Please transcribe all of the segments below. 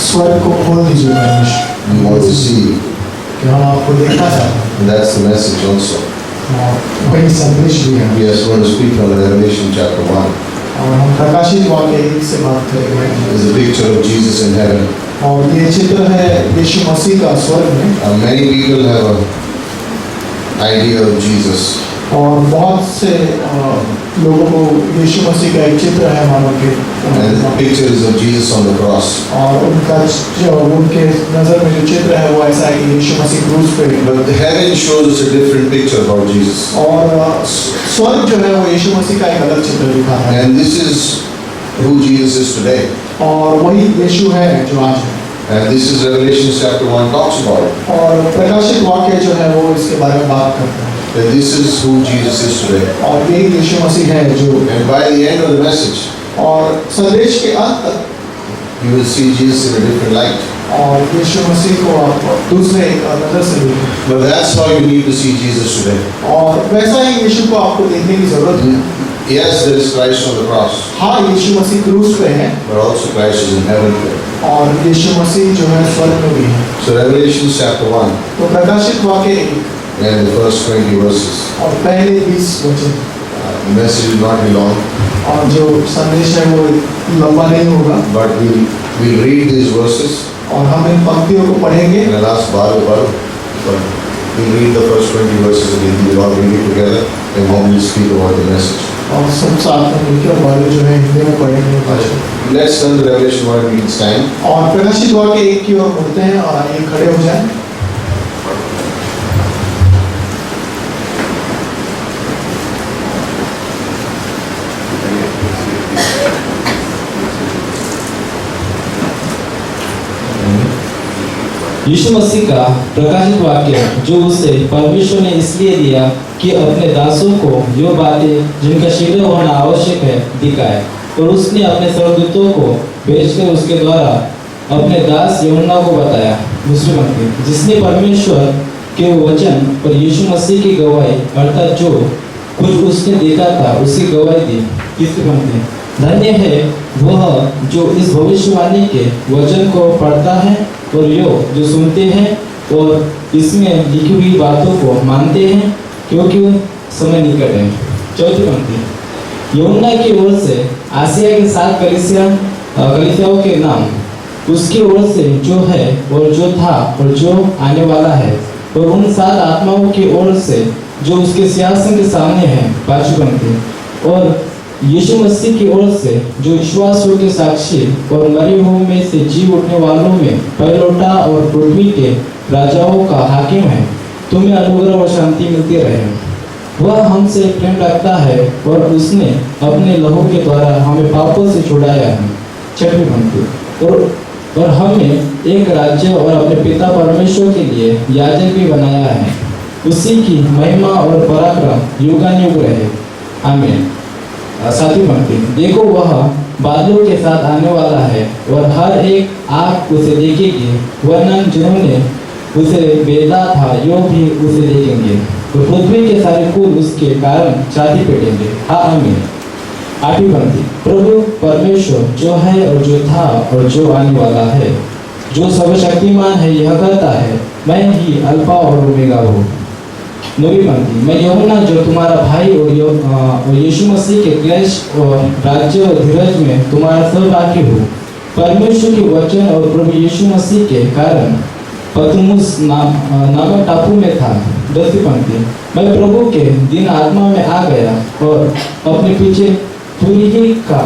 स्वर्ग को खोल दीजिए परमेश्वर। We want to see. कि हम आपको देखना चाहते हैं। And that's the message also. वही संदेश भी है। We just want to speak from Revelation chapter 1. और हम प्रकाशित वाक्य 1 से बात करेंगे। There's a picture of Jesus in heaven. और ये चित्र है यीशु मसीह का स्वर्ग में। Many people have an idea of Jesus. और बहुत से लोगों को यीशु मसीह का एक चित्र है मानो कि And the picture is of Jesus on the cross. और उनका जो उनके नजर में जो चित्र है वो ऐसा है कि यीशु मसीह क्रूस पे। But the heaven shows us a different picture about Jesus. और स्वर्ग जो है वो यीशु मसीह का एक अलग चित्र दिखाता है। And this is who Jesus is today. और वही यीशु है जो आज है। And this is Revelation chapter 1 talks about it. और प्रकाशित वाक्य जो है वो इसके बारे में बात करता है। That this is who Jesus is today. और यही यीशु मसीह है जो। And by the end of the message, और संदेश के अंत तक you will see Jesus in a different light. और यीशु मसीह को आप दूसरे नजर से देखें। But that's how you need to see Jesus today. और वैसा ही यीशु को आपको देखने की जरूरत है। Yes, there is Christ on the cross. हाँ, यीशु मसीह क्रूस पे है। But also Christ is in heaven today. और यीशु मसीह जो है स्वर्ग में भी है। So Revelation chapter 1. तो प्रकाशित वाक्य 1 and the first 20 verses. और पहले 20 वचन। The message will not be long. और जो संदेश है वो लंबा नहीं होगा। But we'll read these verses. और हम इन पंक्तियों को पढ़ेंगे। And I'll ask Baru, but we'll read the first 20 verses again. We'll all read it together, and then we'll speak about the message. और सब साथ में मिलकर बारू जो है हिंदी में पढ़ेंगे। Let's turn to Revelation 1 and stand. और प्रकाशित वाक्य 1 की ओर मुड़ते हैं और आइए खड़े हो जाएं। यीशु मसीह का प्रकाशित वाक्य जो उसे परमेश्वर ने इसलिए दिया कि अपने दासों को यो बातें जिनका शीघ्र होना आवश्यक है दिखाए, और उसने अपने स्वर्गदूतों को भेजकर उसके द्वारा अपने दास यूहन्ना को बताया। दूसरी पंक्ति, जिसने परमेश्वर के वचन पर यीशु मसीह की गवाही अर्थात जो कुछ उसने देखा था उसकी गवाही दी। तीसरी पंक्ति, धन्य है वह जो इस भविष्यवाणी के वचन को पढ़ता है और जो सुनते हैं और इसमें लिखी हुई बातों को मानते हैं, क्योंकि समय निकट है। चौथी पंक्ति, यूहन्ना की ओर से आसिया के 7 कलीसियाओं के नाम, उसकी ओर से जो है और जो था और जो आने वाला है, और उन 7 आत्माओं की ओर से जो उसके सिंहासन के सामने है। पांचवी पंक्ति, और यीशु मसीह की ओर से जो विश्वास योग्य साक्षी और मरे हुओं में से जी उठने वालों में पहलौठा और पृथ्वी के राजाओं का हाकिम है, तुम्हें अनुग्रह और शांति मिलती रहे। वह हमसे प्रेम रखता है और उसने अपने लहू के द्वारा हमें पापों से छुड़ाया है। छठवीं पंक्ति, और हमें एक राज्य और अपने पिता परमेश्वर के लिए याजक भी बनाया है, उसी की महिमा और पराक्रम युगानुयुग रहे। आमीन। सातवीं पंक्ति, देखो वह बादलों के साथ आने वाला है और हर एक आँख उसे देखेगी, वरना जिन्होंने उसे बेदा था यो भी उसे देखेंगे, और पृथ्वी के सारे कुल उसके कारण छाती पीटेंगे। हाँ आमीन। आठवीं पंक्ति, प्रभु परमेश्वर जो है और जो था और जो आने वाला है, जो सर्वशक्तिमान है, यह कहता है, मैं ही अल्फा और ओमेगा हूँ। नौवीं पंक्ति, मैं यूहन्ना जो तुम्हारा भाई और यीशु मसीह के क्लेश और राज्य और धीरज में तुम्हारा सहभागी हूँ, परमेश्वर के वचन और प्रभु यीशु मसीह के कारण पतमुस नामक टापू में था। 10वीं पंक्ति, मैं प्रभु के दिन आत्मा में आ गया और अपने पीछे तुरही का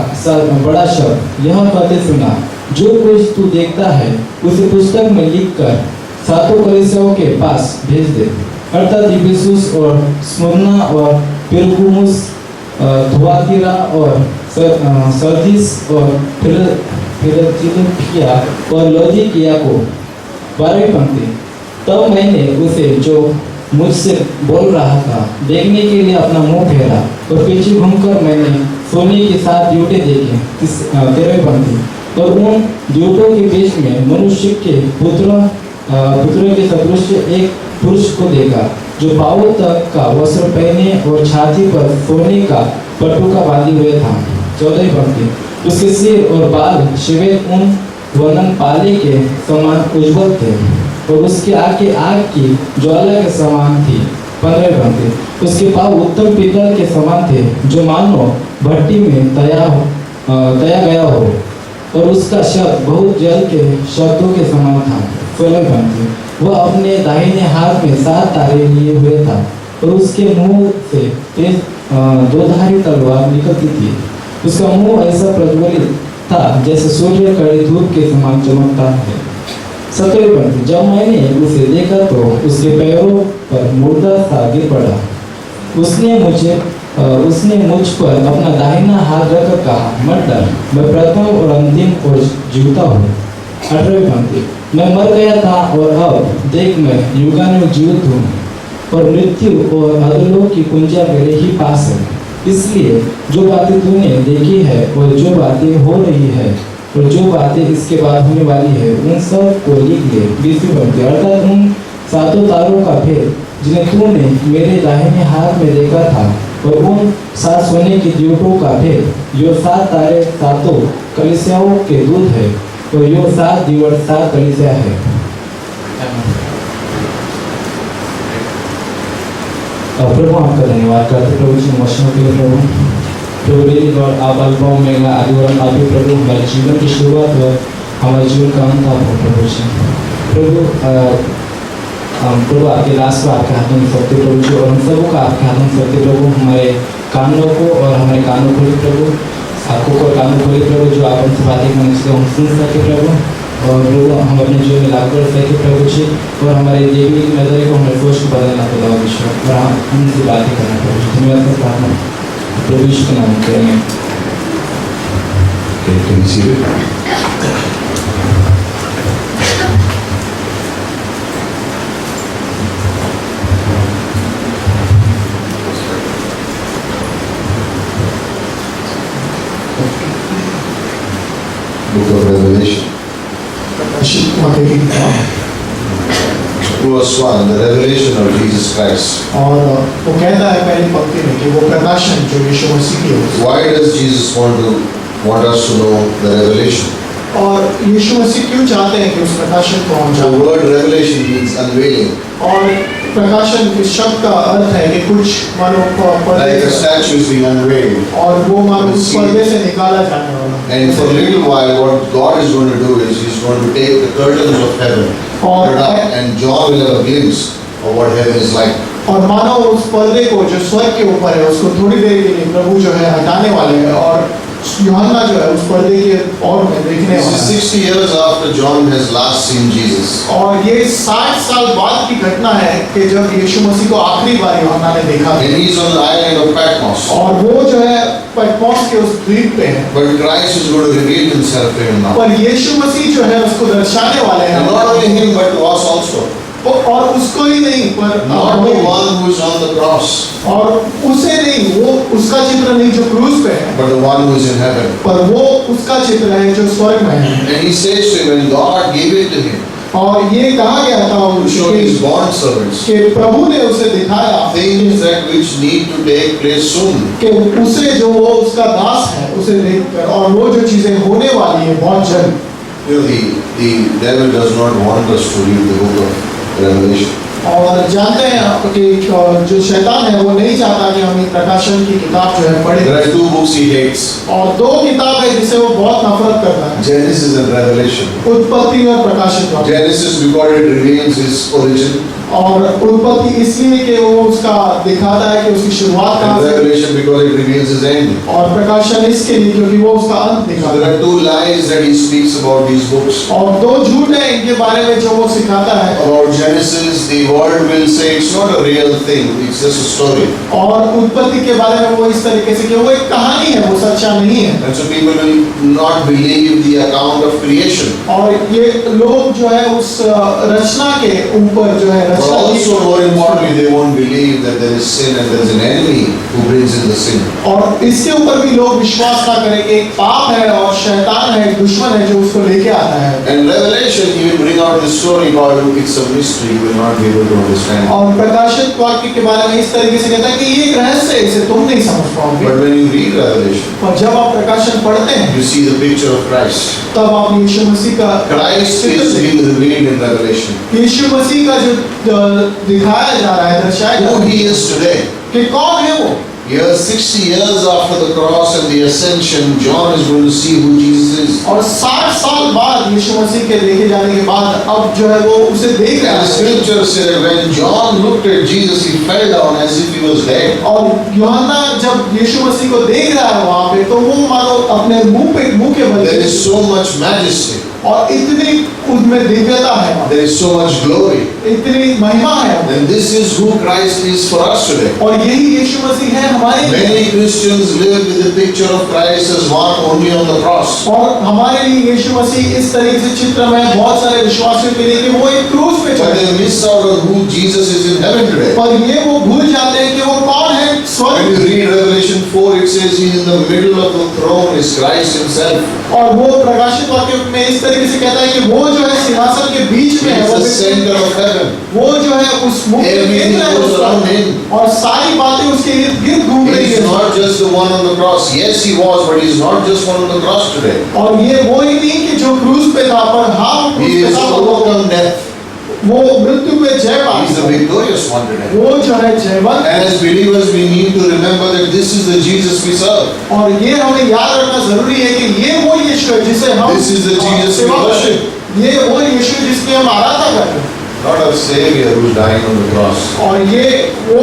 बड़ा शब्द यह कहते सुना, जो कुछ तू देखता है उसे पुस्तक में लिखकर 7 कलीसियाओं के पास भेज दे, अर्थात इफिसुस और स्मुर्ना और पिरगमुस, थुआतीरा और सरदीस और फिलदेल्फिया और लौदीकिया को। 12वीं पंक्ति, तब मैंने उसे जो मुझसे बोल रहा था देखने के लिए अपना मुंह फेरा और पीछे घूमकर मैंने सोने के 7 ड्यूटे देखे। 13वीं पंक्ति, और उन ड्यूटों के बीच में मनुष्य के पुत्रों के सदृश एक पुरुष को देखा, जो पाँवों तक का वस्त्र पहने और छाती पर सोने का पटुका बांधे हुए था। 14वीं पंक्ति, उसके सिर और बाल श्वेत ऊन वर्णन पाले के समान उज्जवल थे और उसकी आंखें आग की ज्वाला के समान थी। 15वें पंक्ति, उसके पाँव उत्तम पीतल के समान थे जो मानो भट्टी में तया गया हो और उसका शब्द बहुत जल के शब्दों के समान था। 16वें पंक्ति, वह अपने दाहिने हाथ में 7 तारे लिए हुए था और उसके मुंह से तेज दोधारी तलवार निकलती थी। उसका मुंह ऐसा प्रज्वलित था जैसे सूर्य कड़ी धूप के समान चमकता है। 17वें पंक्ति, जब मैंने उसे देखा तो उसके पैरों पर मुर्दा सा गिर पड़ा। उसने मुझ पर अपना दाहिना हाथ रखकर कहा, मत डर, मैं प्रथम और अंतिम और जीवता हूँ। 18वें पंक्ति, मैं मर गया था और अब देख मैं युगानुयुग जीवित हूँ और मृत्यु और अधोलोक की कुंजियाँ मेरे ही पास है। इसलिए जो बातें तूने देखी है और जो बातें हो रही है और जो बातें इसके बाद होने वाली है उन सब को लिख ले। 20वीं पंक्ति, अर्थात उन 7 तारों का भेद जिन्हें तूने मेरे दाहिने हाथ में देखा था और उन 7 सोने की दीवटों का भेद, जो 7 तारे 7 कलीसियाओं के दूत है और यो 7 दीवट 7 कलीसिया है। प्रभु आपका धन्यवाद करते प्रभु जी वचनों के लिए। प्रभु डेली गॉड आप अल्फा ओमेगा आदि और आप ही प्रभु हमारे जीवन की शुरुआत और हमारे जीवन का अंत आप हो प्रभु जी। प्रभु आपके दास को आपके हाथों में सकते प्रभु जी और हम सबों का आपके हाथों में सकते प्रभु। हमारे कानों को और हमारे कानों खोले प्रभु, आँखों को कानों खोले प्रभु, जो आप हमसे बातें करने से हम सुन सके प्रभु और प्रभु हम अपने जीवन में लागू कर सके प्रभु जी और हमारे देवी की नजर को हमारे सोच को बदलना खुदा विश्व और हम उनसे बातें करना प्रभु जी। धन्यवाद का प्रार्थना प्रभु यीशु के नाम में करेंगे। Can you see it? Book of Revelation. प्रकाशित वाक्य की किताब। Verse 1, the revelation of Jesus Christ. और वो कहता है पहली पंक्ति में कि वो प्रकाशन जो यीशु मसीह की है। Why does Jesus want us to know the revelation? और यीशु मसीह क्यों चाहते हैं कि उस प्रकाशन को हम The जानें? word revelation means unveiling. और प्रकाशन इस शब्द का अर्थ है कि कुछ मानो पर्दे Like a statue is being unveiled. और वो मानो उस पर्दे से निकाला जाने वाला। And for a little while, what God is going to do is He's going to take the curtains of heaven, put it up, and John will have a glimpse of what heaven is like. और मानो उस पर्दे को जो स्वर्ग के ऊपर है उसको थोड़ी देर के लिए प्रभु जो है हटाने वाले हैं और यूहन्ना जो है उस पर्दे के और में देखने This वाला is है। 60 years after John has last seen Jesus. और ये 60 साल बाद की घटना है कि जब यीशु मसीह को आखिरी बार यूहन्ना ने देखा And he's on the island of Patmos. और वो जो है पैटमॉस के उस द्वीप पे है। But Christ is going to reveal Himself to him now. पर यीशु मसीह जो है उसको दर्शाने वाले हैं। And not only him, but to us also. और उसको ही नहीं पर Not the one who is on the cross, और उसे नहीं, वो उसका चित्र नहीं जो क्रूस पे है, but the one who is in heaven. पर वो उसका चित्र है जो स्वर्ग में है। And He says to him, when God gave it to him, और ये कहा गया था to show His bond servants कि प्रभु ने उसे दिखाया things that which need to take place soon. कि उसे जो वो उसका दास है उसे देखकर और वो जो चीजें होने वाली है बहुत जल्द। You know, the devil does not want us to read the book of Revelation. और जानते हैं कि जो शैतान है वो नहीं चाहता कि हम प्रकाशन की किताब जो है There पढ़ें। are 2 books he hates, और 2 किताब है जिसे वो बहुत नफरत करता है, Genesis and Revelation. उत्पत्ति और प्रकाशित वाक्य। Genesis because it reveals his origin, और उत्पत्ति इसलिए कि वो उसका दिखाता है कि उसकी शुरुआत and कहाँ से, Revelation because it reveals his end. और प्रकाशन इसके लिए क्योंकि वो उसका अंत So दिखाता there है। are 2 lies that he speaks about these books. और 2 झूठ है इनके बारे में जो वो सिखाता है। About Genesis, the world will say it's not a real thing, it's just a story. और उत्पत्ति के बारे में वो इस तरीके से कि वो एक कहानी है, वो सच्चा नहीं है। And so people will not believe the account of creation. और ये लोग जो है उस रचना के ऊपर जो है But Rachna also more importantly, they won't believe that there is sin and there is an enemy who brings in the sin. और इसके ऊपर भी लोग विश्वास ना करें कि एक पाप है और शैतान है, एक दुश्मन है जो उसको लेके आता है। And Revelation even brings bring out the story about it, it's a mystery, you will not be able to understand. और प्रकाशित वाक्य के बारे में इस तरीके से कहता है कि ये एक रहस्य है, इसे तुम नहीं समझ पाओगे। But when you read Revelation, और जब आप प्रकाशन पढ़ते हैं you see the picture of Christ. तब आप यीशु मसीह का Christ is being revealed in Revelation. यीशु मसीह का जो दिखाया जा रहा है, दर्शाया जा Who रहा है he is today. कि कौन है वो। Here, 60 years after the cross and the ascension, John is going to see who Jesus is. और 60 साल बाद यीशु मसीह के लेके जाने के बाद अब जो है वो उसे देख रहा And the है। scripture said when John looked at Jesus, he fell down as if he was dead. और यूहन्ना जब यीशु मसीह को देख रहा है वहाँ पे, तो वो मानो अपने मुंह के बल There is so much majesty. और इतनी उसमें दिव्यता है, There is so much glory. इतनी महिमा है। And this is who Christ is for us today. और यही यीशु मसीह है हमारे लिए। Many Christians live with the picture of Christ as one only on the cross. और हमारे लिए यीशु मसीह इस तरीके से चित्र में बहुत सारे विश्वासियों के लिए कि वो एक क्रूस पे But चढ़े, they miss out on who Jesus is in heaven today. और ये वो भूल जाते हैं कि वो कौन है। When स्वर्ग you read Revelation 4, it says he's in the middle of the throne is Christ himself. और वो प्रकाशित वाक्य में इस तरीके से कहता है कि वो जो है सिंहासन के बीच में है, He's the center of heaven. वो जो है उस मुख्य Everything केंद्र है goes उस around पर, him. और सारी बातें उसके इर्द गिर्द घूम रही He's है। not just the one on the cross. Yes, he was, but he's not just one on the cross today. और ये वो ही नहीं कि जो क्रूस पे था, पर हाँ He क्रूस पे has था, overcome death. वो मृत्यु पे जय पा He's the victorious one today. वो जो है जयवंत। And as believers, we need to remember that this is the Jesus we serve. और ये हमें याद रखना जरूरी है कि ये वो यीशु है जिसे हम This is the Jesus we सेवा करते worship. हैं। ये वो यीशु जिसकी हम आराधना करते हैं। Not our Savior who's dying on the cross. और ये वो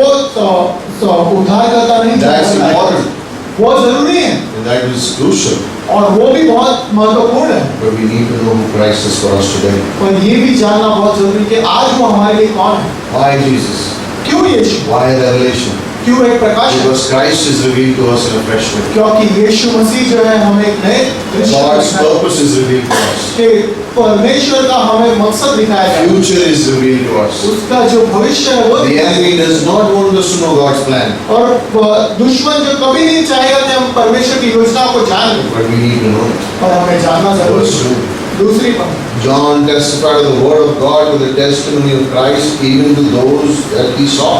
उद्धारकर्ता नहीं, That's important. वो जरूरी है And that is crucial. और वो भी बहुत महत्वपूर्ण है। But we need to know who Christ is for us today. पर ये भी जानना बहुत जरूरी है कि आज वो हमारे लिए कौन है। Why Jesus? क्यों यीशु? Why Revelation? क्यों एक प्रकाश? Because Christ is revealed to us in a fresh way. क्योंकि यीशु मसीह जो है हमें एक नए दृश्य God's दिखाता है purpose is revealed to us. कि परमेश्वर का हमें मकसद दिखाया जाए, Future is revealed to us. उसका जो भविष्य है वो The दिखाया enemy does not want us to know God's plan, जाए। और दुश्मन जो कभी नहीं चाहेगा कि हम परमेश्वर की योजना को जान लें, but we need to know it. पर हमें जानना जरूरी Verse है। 2. दूसरी पंक्ति, John testified of the word of God with the testimony of Christ even to those that he saw.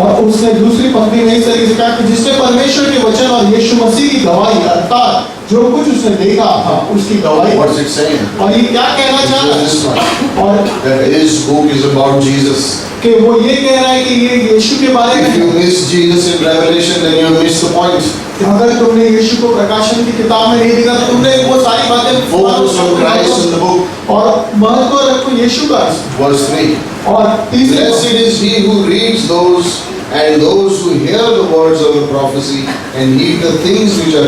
और उसने दूसरी पंक्ति में इस तरीके से कहा कि जिसने परमेश्वर के वचन और यीशु मसीह की गवाही, अर्थात जो कुछ उसने देखा था उसकी गवाही। What's it saying? और ये क्या कहना It's चाह रहा just this much. है? और That his book is about Jesus. कि वो ये कह रहा है कि ये यीशु के बारे If में you है। miss Jesus in Revelation, then you miss the point. अगर तुमने यीशु को प्रकाशन की किताब में नहीं देखा तो तुमने वो सारी बातें Focus on Christ in the book. और महत्व रखो यीशु का। Verse 3. और तीसरी Blessed is he who reads those and those who hear the words of the prophecy and heed the things which are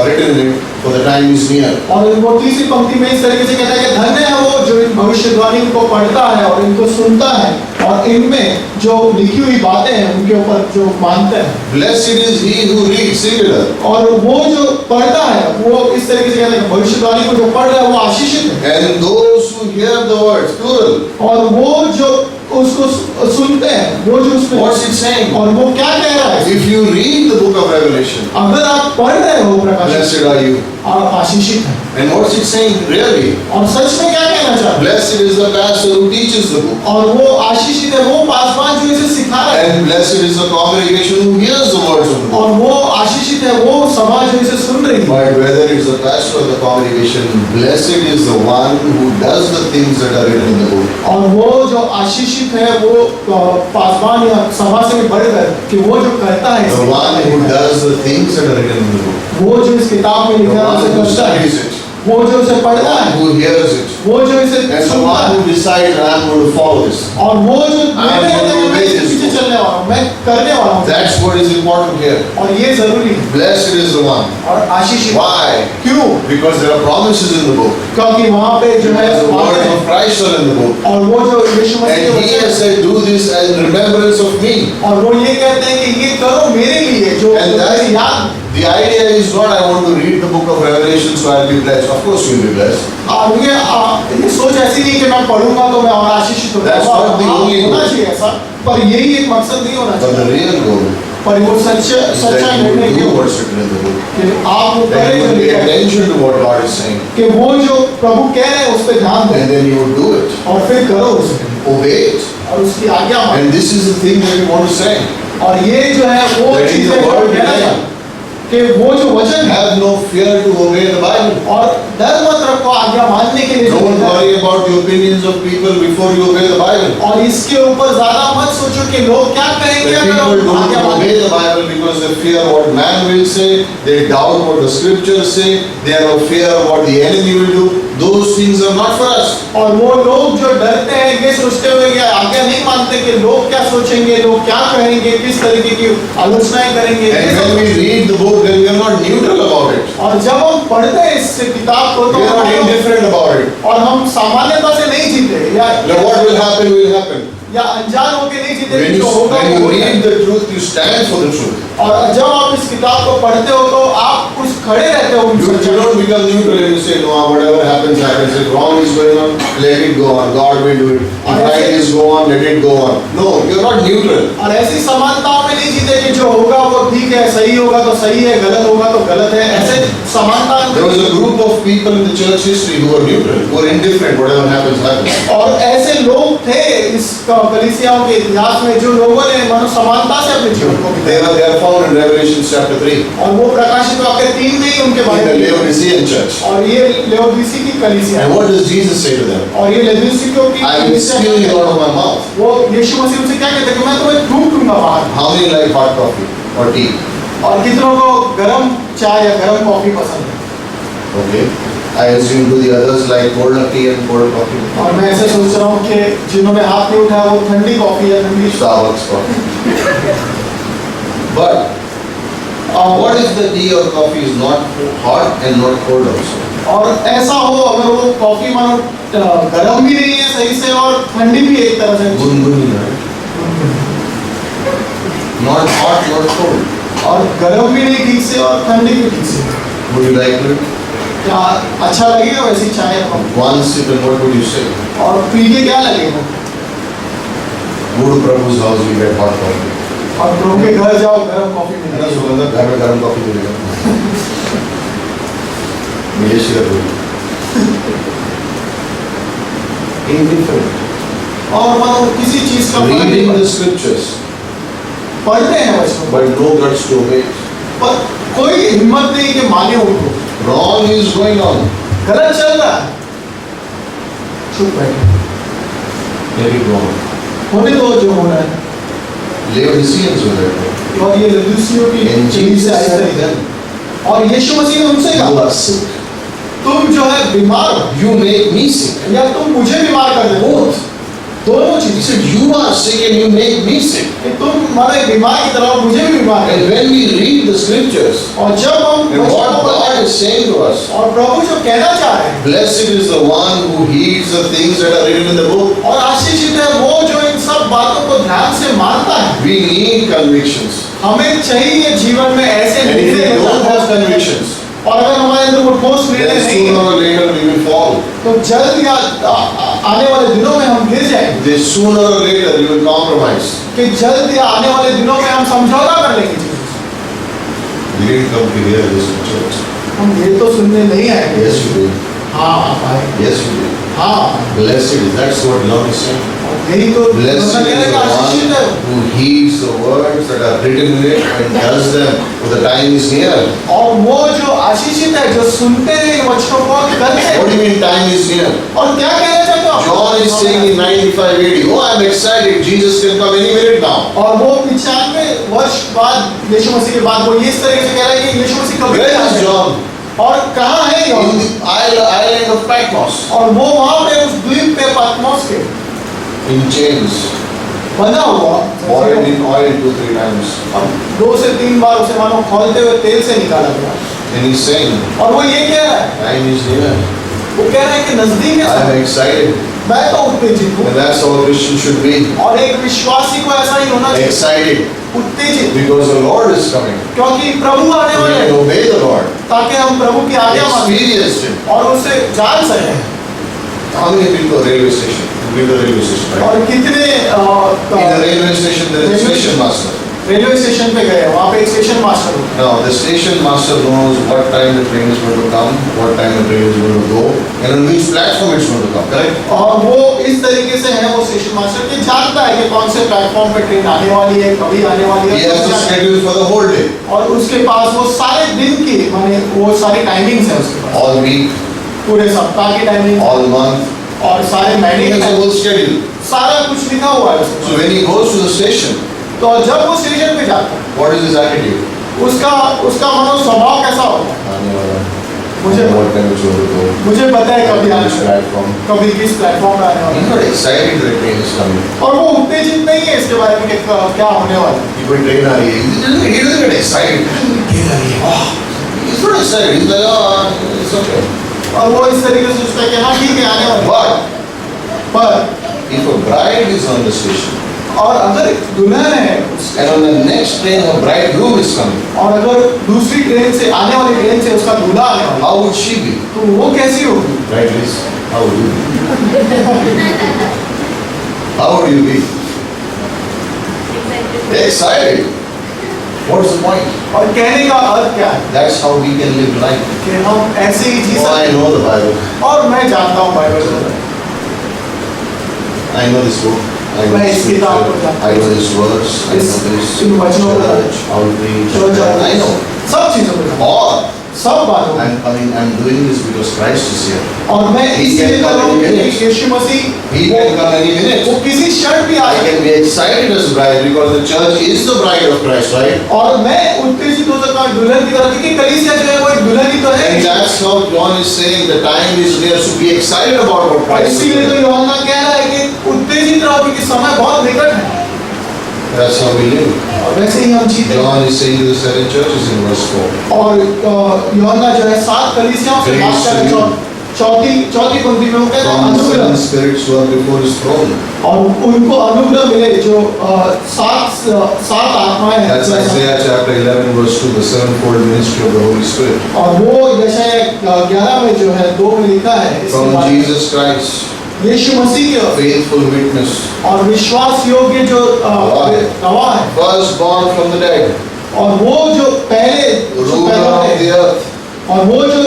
written in it, for the time is near. और वो तीसरी पंक्ति में इस तरीके से कहता है कि धन्य है वो जो इन भविष्यवाणी को पढ़ता है और इनको सुनता है और इनमें जो लिखी हुई बातें हैं उनके ऊपर जो मानते हैं। Blessed is he who reads, singular. और वो जो पढ़ता है वो इस तरीके से कहते हैं भविष्यवाणी को जो पढ़ रहा है वो आशीषित है। And those who hear the words, plural. और वो जो उसको सुनते हैं, वो जो उसमें What's it saying? और वो क्या कह रहा है? If you read the book of Revelation, अगर आप पढ़ रहे हो प्रकाश, blessed are you. आप आशीषित हैं। And what's it saying really? और सच में क्या कहना चाहते हैं? Blessed is the pastor who teaches the book. और वो आशीषित है वो पासवान जो इसे सिखा रहा है। And blessed is the congregation who hears the words of the book. और वो आशीषित है वो समाज जो इसे सुन रही है। But whether it's the pastor or the congregation, blessed is the one who does the things that are written in the book. और वो जो आशीषित है वो पासवान या सभा से भी बढ़कर कि वो जो करता है The one who does the things that are written in the book. वो जो इस किताब में The लिखा है one उसे who करता है, studies it. वो जो उसे The पढ़ता one है, who hears it. वो जो इसे And the सुनता one है who decides, I'm going to follow this. और वो जो I'm निर्णय लेता है, going to मैं obey इसके this. पीछे चलने वाला हूँ, मैं करने वाला हूँ। That's what is important here. और ये जरूरी है। Blessed is the one. और आशीषित Why? क्यों? Because there are promises in the book. क्योंकि वहाँ पे जो है The बातें words हैं। of Christ are in the book. और वो जो यीशु मसीह के And he वचन has हैं, said, do this as remembrance of me. और वो ये कहते हैं कि ये करो मेरे लिए जो And that- मेरी याद। The idea is not I want to read the book of Revelation so I'll be blessed. Of course you'll be blessed. ये सोच ऐसी नहीं कि मैं पढ़ूंगा तो मैं और आशीषित हो That's not the जाऊंगा। only होना goal. चाहिए ऐसा, पर यही एक मकसद नहीं होना But the चाहिए। real goal पर वो is सच्चा that you निर्णय will do क्यों what's written in the book. कि आप वो That you will pay करें attention to what God is saying. कि वो जो प्रभु कह रहे हैं उस पर ध्यान दें And then you will do it. और फिर करो उसे Obey it. और उसकी आज्ञा मानो। And this is the thing that we want to say. और ये जो है वो That is चीजें the जो word कहना today. चाहते हैं कि वो जो वचन है Have no fear to obey the Bible. और डर मत रखो आज्ञा मानने के लिए जो Don't कहता है। worry about the opinions of people before you obey the Bible. और इसके ऊपर ज्यादा मत सोचो कि लोग क्या कहेंगे The अगर people हम आज्ञा don't मानें। obey the Bible because they fear what man will say, they doubt what the scriptures say, they are fear of what the enemy will do. Those things are not for us. और वो लोग जो डरते हैं ये सोचते हुए कि आज्ञा नहीं मानते कि लोग क्या सोचेंगे, लोग क्या कहेंगे, किस तरीके की आलोचनाएं करेंगे, ये And when सब। we read the book, then we are not neutral about it. और जब हम पढ़ते हैं इस किताब को तो We are not हम indifferent about it. और हम सामान्यता से नहीं जीते Now what will happen will happen. या अनजान होके नहीं जीते When कि you, जो होगा when वो you होगा। read the truth, you stand for the truth. और जब आप इस किताब को पढ़ते हो तो आप उस खड़े रहते हो उन You सच्चाई में। don't become neutral and you say, no, whatever happens, happens. If wrong is going on, let it go on. God will do it. If right is go on, let it go on. No, you're not neutral. और ऐसी समानताओं में नहीं जीते कि जो होगा वो ठीक है, सही होगा तो सही है, गलत होगा तो गलत है, ऐसे समानता There was a group of people in the church history who were neutral, who were indifferent, whatever happens, happens. और ऐसे लोग थे इस कलीसियाओं के इतिहास में जो लोगों ने मानो समानता से अपने जीवन को They बिताया are found in Revelation chapter 3 और वो प्रकाशित वाक्य 3 में ही उनके in बारे the में Laodicean church. और ये लेओदीसी की कलीसिया And what does Jesus say to them? और ये लेओदीसियों की I will spew you out of my mouth. वो यीशु मसीह उनसे क्या कहते हैं कि मैं तुम्हें थूक दूंगा बाहर। How many like hot coffee or tea? और कितनों को गरम चाय या गरम कॉफी पसंद है? Okay. I assume to the others like cold tea and cold coffee. और मैं ऐसे सोच रहा हूँ कि जिन्होंने हाथ नहीं उठाया वो ठंडी कॉफी या ठंडी Starbucks coffee. But what if the tea or coffee is not hot and not cold also? और ऐसा हो अगर वो कॉफी मानो गरम भी नहीं है सही से और ठंडी भी एक तरह से गुनगुनी, right? Not hot, not cold. और गरम भी नहीं ठीक से और ठंडी भी ठीक से। Would you like it? क्या अच्छा लगेगा वैसी चाय आपको? One sip and what would you say? और पी के क्या लगेगा? Go to Prabhu's house, you get hot coffee. और प्रभु के घर जाओ गरम कॉफी है ना मिलेगी। सुगंधा, घर में गर्म कॉफी मिलेगा। ये शिकर बोली। Indifferent. और मानो किसी चीज का फर्क नहीं Reading the पड़ता। scriptures, पढ़ते हैं वचन but no guts to obey it. पर कोई हिम्मत नहीं कि माने उनको। Wrong is going on. गलत चल रहा है चुप बैठे Let it go on. होने दो जो हो रहा है। Laodiceans were there. और ये लदूसियों की And Jesus said to them, और यीशु मसीह ने उनसे you कहा are sick. तुम जो है बीमार हो You make me sick. या तुम मुझे बीमार कर देते हो। Both. दोनों He चीज said, you are sick and you make me sick. कि तुम मारे बीमार की तरह मुझे भी बीमार And कर when we read the scriptures, और जब हम and what वचनों को God पढ़ते is saying to us, हैं और प्रभु जो कहना चाह रहे हैं blessed is the one who heeds the things that are written in the book. और आशीषित है वो जो इन सब बातों को ध्यान से मानता है। We need convictions. हमें चाहिए जीवन में ऐसे And if we निर्णय don't लेना। have convictions, और अगर हमारे अंदर वो ठोस निर्णय then नहीं sooner है or later we will fall. तो जल्द या आने वाले दिनों में हम गिर जाएंगे Then sooner or later you will compromise. कि जल्द या आने वाले दिनों में हम समझौता कर लेंगे चीजों से। We didn't come to hear this in church. हम ये तो सुनने नहीं आए Yes, you did. हाँ आप आए Yes, you did. हाँ Blessed is, that's what love is saying. और यही तो Blessed कहने is का the आशीषित है one who heeds the words that are written in it and does them, for the time is near. और वो जो आशीषित है जो सुनते हैं इन वचनों को और करते हैं। What do you mean time is near? और क्या कहना चाहते हो? John is saying in 95 AD, oh I'm excited, Jesus can come any minute now. और वो 95 वर्ष बाद यीशु मसीह के बाद वो इस तरह से कह रहा है कि यीशु मसीह कभी Where नहीं is आएगा। John? और कहाँ है In Jehovah? the island of Patmos, और वो वहाँ पे उस द्वीप पे पतमोस के in chains, बना हुआ boiled in oil 2-3 times. और 2 से 3 बार उसे मानो खोलते हुए तेल से निकाला गया। And he's saying, और वो ये कह रहा है, time is near. वो कह रहा है कि नजदीक है I'm समय। excited. मैं तो उत्तेजित हूँ And that's how a Christian should be. और एक विश्वासी को ऐसा ही होना चाहिए, Excited. उत्तेजित, Because the Lord is coming. क्योंकि प्रभु आने We वाले can हैं obey the Lord. ताकि हम प्रभु की आज्ञा मानें Experience Him. और उसे जान सकें। How many people to a railway station? You've been to a railway station, right? और कितने In a railway station there is a station master. Railway station पे गए, वहाँ पे एक स्टेशन मास्टर होता Now, the station master knows what time the train is going to come, what time the train is going to go, and on which platform it's going to come, correct? है। और वो इस तरीके से है, वो station master कि जानता है कि कौन से प्लेटफॉर्म पे ट्रेन आने वाली है, कभी आने वाली He has to है, schedule for the whole day, और उसके पास वो सारे दिन की माने वो सारी टाइमिंग्स है उसके पास, all week, पूरे सप्ताह की टाइमिंग all month. और सारे He महीने has a की, whole schedule. सारा कुछ लिखा हुआ है उसके So when he goes to the station, पास। तो जब वो स्टेशन पे जाता है, what is his attitude? उसका स्वभाव कैसा होता है? आने वाला, मुझे what time it's going to go, मुझे पता है कभी आने which वाला है, platform. कभी किस प्लेटफॉर्म पे आने वाला He's है, not excited that train is coming. और वो उत्तेजित नहीं है इसके बारे में कि क्या होने वाला है। कोई ट्रेन आ रही है, he doesn't get excited. Train आ रही है, oh, he's not excited. He's like, oh, it's okay. और वो इस तरीके से सोचता है कि हाँ ठीक है आने वाला है। But पर if a bride is on the station, और अगर दुल्हन है and on the next train her bridegroom is coming, और अगर दूसरी ट्रेन से आने वाली ट्रेन से उसका दूल्हा आने वाला है, how would she be? तो वो कैसी होगी? Right, Liz? How would you be? How would you be? Excited. What's the point? और कहने का अर्थ क्या है? That's how we can live life. कि हम ऐसे ही जी Oh, I सकते know the Bible. हैं। और मैं जानता हूँ बाइबल को, I know this book. I know मैं this इस किताब को scripture. जानता I हूँ। know this verse. I know this इन वचनों को church, outreach. Church, I know. सब चीजों को जानता हूँ, Or सब बातों को। I'm coming. I'm doing this because Christ is here. और मैं He इसलिए can कर रहा हूँ come any कि minute. Yeshu Masih He can come any minute. वो किसी क्षण भी आ I सकता can be excited as bride because the church is the bride of Christ, right? है। और मैं उत्तेजित हो सकता हूँ दुल्हन की तरफ, क्योंकि कलीसिया जो है वो एक दुल्हन ही तो है। And that's how John is saying the time is near, so be excited about what और Christ is इसीलिए तो doing. यूहन्ना कह रहा है कि उत्तेजित रहो क्योंकि समय बहुत निकट है। That's how we live. और वैसे ही हम जीते हैं। John is saying to the seven churches in verse 4. और यूहन्ना जो है 7 कलीसियाओं से बात कर रहे हैं। चौथी पंक्ति में वो कहता है From the seven अनुग्रह, spirits who are before his throne. और उनको अनुग्रह मिले जो सात आत्माएं हैं। That's Isaiah chapter 11 verse 2, the sevenfold ministry of the Holy Spirit. और वो यशायाह 11 में जो है 2 में लिखा है इसके From बारे में। Jesus Christ, यीशु मसीह के faithful witness, और विश्वास योग्य जो गवाह है, firstborn from the dead, और वो जो पहले ruler of the earth, और वो जो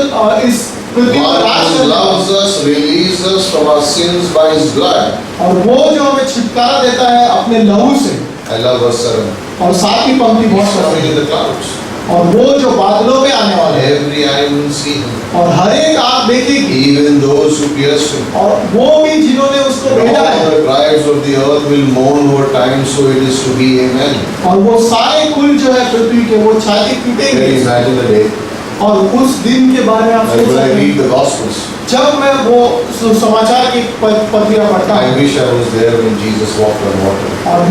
इस पृथ्वी पर one राज who करता है, loves us, releases us from our sins by his blood. और वो जो हमें छुटकारा देता है अपने लहू से। I love verse 7. और 7वीं पंक्ति He's बहुत coming पसंद in the clouds. है। और वो जो बादलों पे आने वाले हैं, Every eye will see him. और हर एक आँख देखेगी, Even those who pierced him. और वो भी जिन्होंने उसको भेजा है, All the tribes of the earth will mourn over time, so it is to be. Amen. और वो सारे कुल जो है पृथ्वी के वो छाती Can you पीटेंगे। imagine the day? और उस दिन के बारे में आप Like सोच when I सकते read हैं, the Gospels, जब मैं वो समाचार की पत्रियां पढ़ता I हूँ, wish I was there when Jesus walked on water. और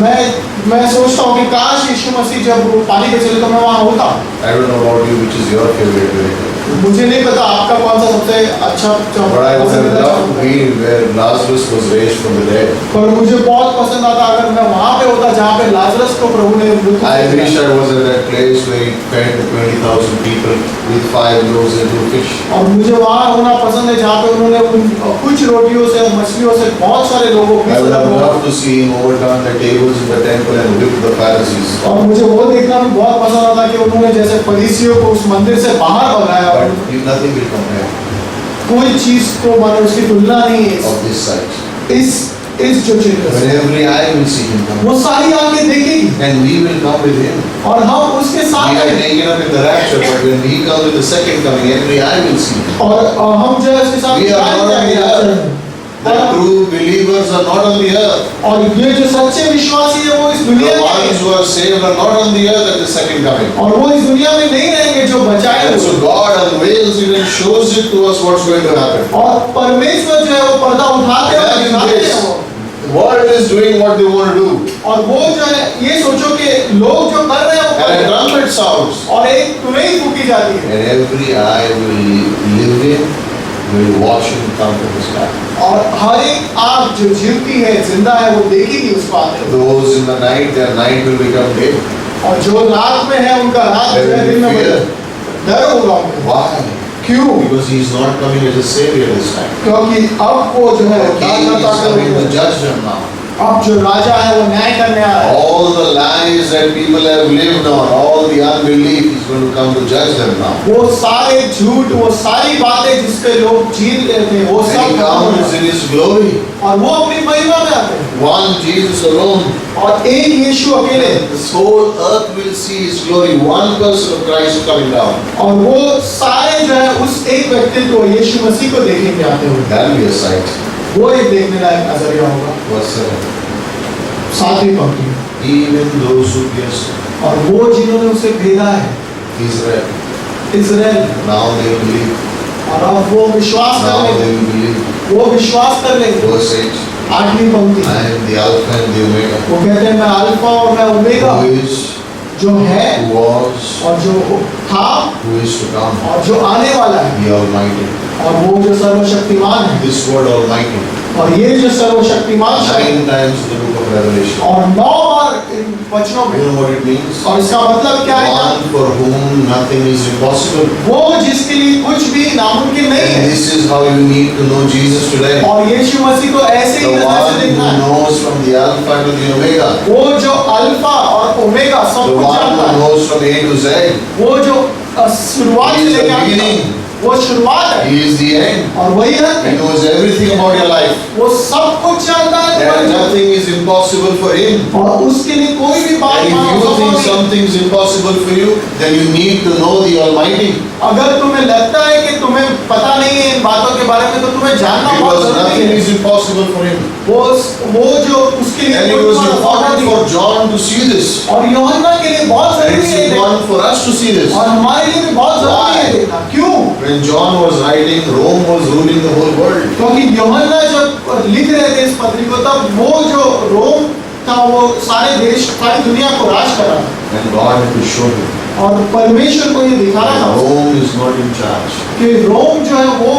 मैं सोचता हूँ कि काश यीशु मसीह जब वो पानी पे चले तो मैं वहाँ होता। I don't know about you, which is your favorite miracle. मुझे नहीं पता आपका कौन सा सबसे अच्छा But I would have पसंदीदा loved to be where Lazarus was raised from the dead. पर मुझे बहुत पसंद आता अगर मैं वहाँ पे होता जहाँ पे लाजरस को प्रभु ने मृत्यु I से wish जिलाया। I was at that place where he fed the 20,000 people with 5 loaves and 2 fish. और मुझे वहाँ होना पसंद है जहाँ पे उन्होंने कुछ रोटियों से मछलियों से बहुत सारे लोगों को I would have खिलाया। loved to see him overturn the tables in the temple and whip the Pharisees. और मुझे वो देखना भी बहुत पसंद आता कि उन्होंने जैसे फरीसियों को उस मंदिर से बाहर भगाया और But nothing will compare कोई चीज को मानो उसकी तुलना नहीं है of this sight. इस जो चित्र When से। every eye will see him come. वो सारी आंखें देखेगी And we will come with him. और हम उसके We साथ are हैं। taken up in the rapture, but when he comes with the second coming, every eye will see him. और हम जो है उसके साथ We are not on the जाएंगे। earth. The true believers are not on the earth. और ये जो सच्चे विश्वासी है वो इस The दुनिया में ones हैं। who are saved are not on the earth at the second coming. और वो इस दुनिया में नहीं रहेंगे जो बचाए And हुए। so God unveils it and shows it to us what's going to happen. और परमेश्वर जो है वो पर्दा उठाते हैं और Imagine दिखाते this. हैं वो। The world is doing what they want to do. और वो जो है ये सोचो कि लोग जो कर रहे हैं वो कर And a रहे हैं। trumpet sounds. और एक तुरही फूकी जाती है And every eye will live in, will watch him come from the sky. और हर एक आँख जो जीवती है जिंदा है वो देखेगी उसको आते हुए। Those in the night, their night will become day. और जो रात में है उनका रात जो है दिन में बदल डर होगा उनको। Why? क्यों? Because he is not coming as a savior this time. क्योंकि अब वो जो है The king is coming to उद्धारकर्ता judge them now. अब जो राजा है वो न्याय करने आ रहा है। All the lies that people have lived on, all the unbelief, He's going to come to judge them now. वो सारे झूठ, वो सारी बातें जिस पे लोग जीत गए थे, वो And सब He खत्म हो comes गया। in His glory. और वो अपनी महिमा में आते हैं। One Jesus alone. और एक यीशु अकेले, This whole earth will see His glory. One person of Christ coming down. और वो सारे जो है उस एक व्यक्तित्व को, यीशु मसीह को देखेंगे आते हुए। That will be a sight. वो एक देखने लायक नजरिया होगा। Verse 7. 7वीं पंक्ति, Even those who pierced और वो जिन्होंने उसे भेदा है, Israel, Israel, now they will believe. और अब वो विश्वास कर Now they लेंगे, will believe. वो विश्वास कर लेंगे। Verse 8. 8वीं पंक्ति, I am the Alpha and the Omega. वो कहते हैं मैं अल्फा और मैं ओमेगा, Who is, जो है who was, और जो था who is to come. और जो आने वाला है, The Almighty. और वो जो सर्वशक्तिमान है। This word Almighty, और ये जो सर्वशक्तिमान शब्द 9 times in the book of Revelation. और 9 बार इन वचनों You में, know what it means? और इसका मतलब क्या है? One for whom nothing is impossible. वो जिसके लिए कुछ भी नामुमकिन नहीं And है। this is how you need to know Jesus today. और यीशु मसीह को ऐसे The ही नजर से one देखना who है। knows from the Alpha to the Omega. वो जो अल्फा और ओमेगा सब The कुछ one जानता who है। knows from A to Z. वो जो शुरुआत He से is the लेकर अंत beginning. तक, वो शुरुआत है He is the end. और वही अंत He है। knows everything about your life. वो सब कुछ जानता है And तुम्हारे जीवन nothing is impossible for Him. में। और उसके लिए कोई भी बात And if मानो you संभव think नहीं। something is impossible for you, then you need to know the Almighty. अगर तुम्हें लगता है कि तुम्हें पता नहीं है इन बातों के बारे में, तो तुम्हें जानना बहुत Because जरूरी nothing है। is impossible for Him. वो जो उसके लिए And it कोई was बात important नहीं for है। John to see this. और यूहन्ना के लिए बहुत And जरूरी it's है ये देखना। important for us to see this. और हमारे लिए भी बहुत जरूरी है Why? देखना। क्यों? When John was writing, Rome was ruling the whole world. क्योंकि यूहन्ना जब लिख रहे थे इस पत्री को, तब वो जो रोम था वो सारे देश, सारी दुनिया को राज कर रहा था। And God had to show him और परमेश्वर को ये दिखाना that था Rome is not in charge. कि रोम जो है वो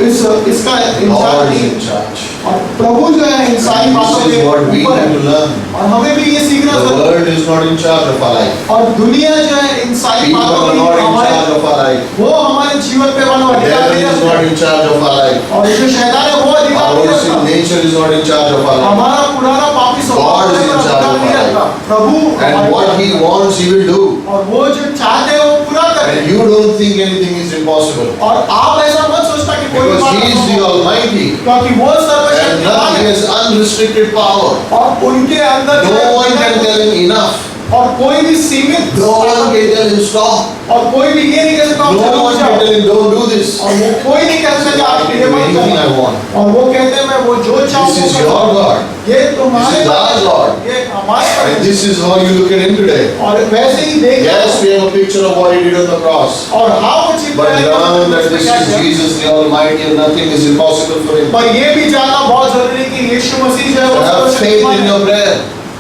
इसका इंचार्ज God is नहीं in है। charge. और प्रभु जो है इन सारी And बातों this के is what we ऊपर need to है। learn. और हमें भी ये सीखना The जरूरी world is not in charge of our life. और दुनिया जो है इन सारी People बातों are की not in हमारे charge of our life. वो हमारे जीवन पे वाला The अधिकार devil नहीं is रखता। not in charge of our life. और जो शैतान है वो अधिकार Our नहीं old sin रखता। nature is not in charge of our life. हमारा पुराना पापी स्वभाव God is पर in charge अधिकार of नहीं our रखता। प्रभु And हमारे what पर He wants, He will do. और वो जो चाहते हैं वो पूरा करे। And you don't think anything is impossible. और आप ऐसा मत सोचना कि कोई Because बात He is the असंभव है। Almighty. क्योंकि वो And सर्वशक्तिमान nothing है has unrestricted power. और उनके अंदर जो No है one can tell Him enough. और कोई भी सीमित No one can tell Him stop. और कोई भी ये नहीं कह सकता No आप one रुक can जाओ। tell Him don't do this. और वो कोई नहीं कह सकता I आप can ये do मत anything I करो। want. और वो कहते हैं मैं वो जो चाहूँ This is वो your करूँ। God. ये तुम्हारे This is our Lord. ये हमारे And पर this is how you look at Him today. और वैसे ही देख Yes, we have a picture of what He did on the cross. और हाँ वो चित्र But है learn that this क्या is है। Jesus the Almighty and nothing is impossible for Him. पर ये भी जानना बहुत जरूरी है कि यीशु मसीह जो है वो So have faith सर्वशक्तिमान in है। your prayer.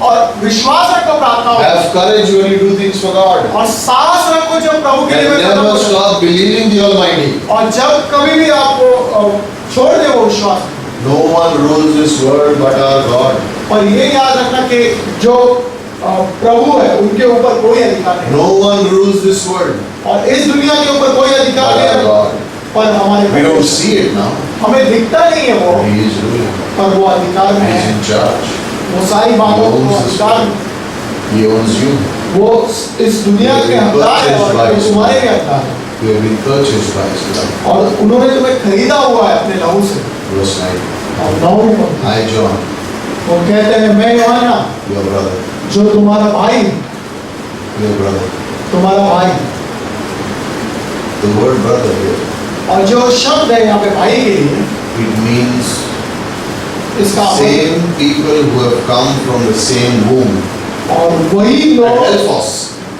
और विश्वास रखो प्रार्थना में। Have courage when you do things for God. और साहस रखो जब प्रभु के लिए And मैं कदम never उठाऊं। stop believing the Almighty. और जब कभी भी आप वो छोड़ दे वो विश्वास, No one rules this world but our God. और ये याद रखना कि जो प्रभु है उनके ऊपर कोई अधिकार नहीं No one rules this world और इस दुनिया के ऊपर कोई अधिकार but नहीं our है। God. पर हमारे We don't see it now. हमें दिखता नहीं है वो, He is ruling. पर वो अधिकार में He is है। in charge. वो सारी बातों को अधिकार में, He owns you. वो इस दुनिया के हकदार है और वो तुम्हारे भी हकदार है। You have been purchased by His blood. और उन्होंने तुम्हें खरीदा हुआ है अपने लहू से। Verse 9. और 9वीं पंक्ति, I, John, वो कहते हैं मैं यूहन्ना your brother, जो तुम्हारा भाई, your brother. तुम्हारा भाई, The word brother here, और जो शब्द है यहाँ पे भाई के लिए, it means इसका same people who have come from the same womb. और वही लोग, Adelphos.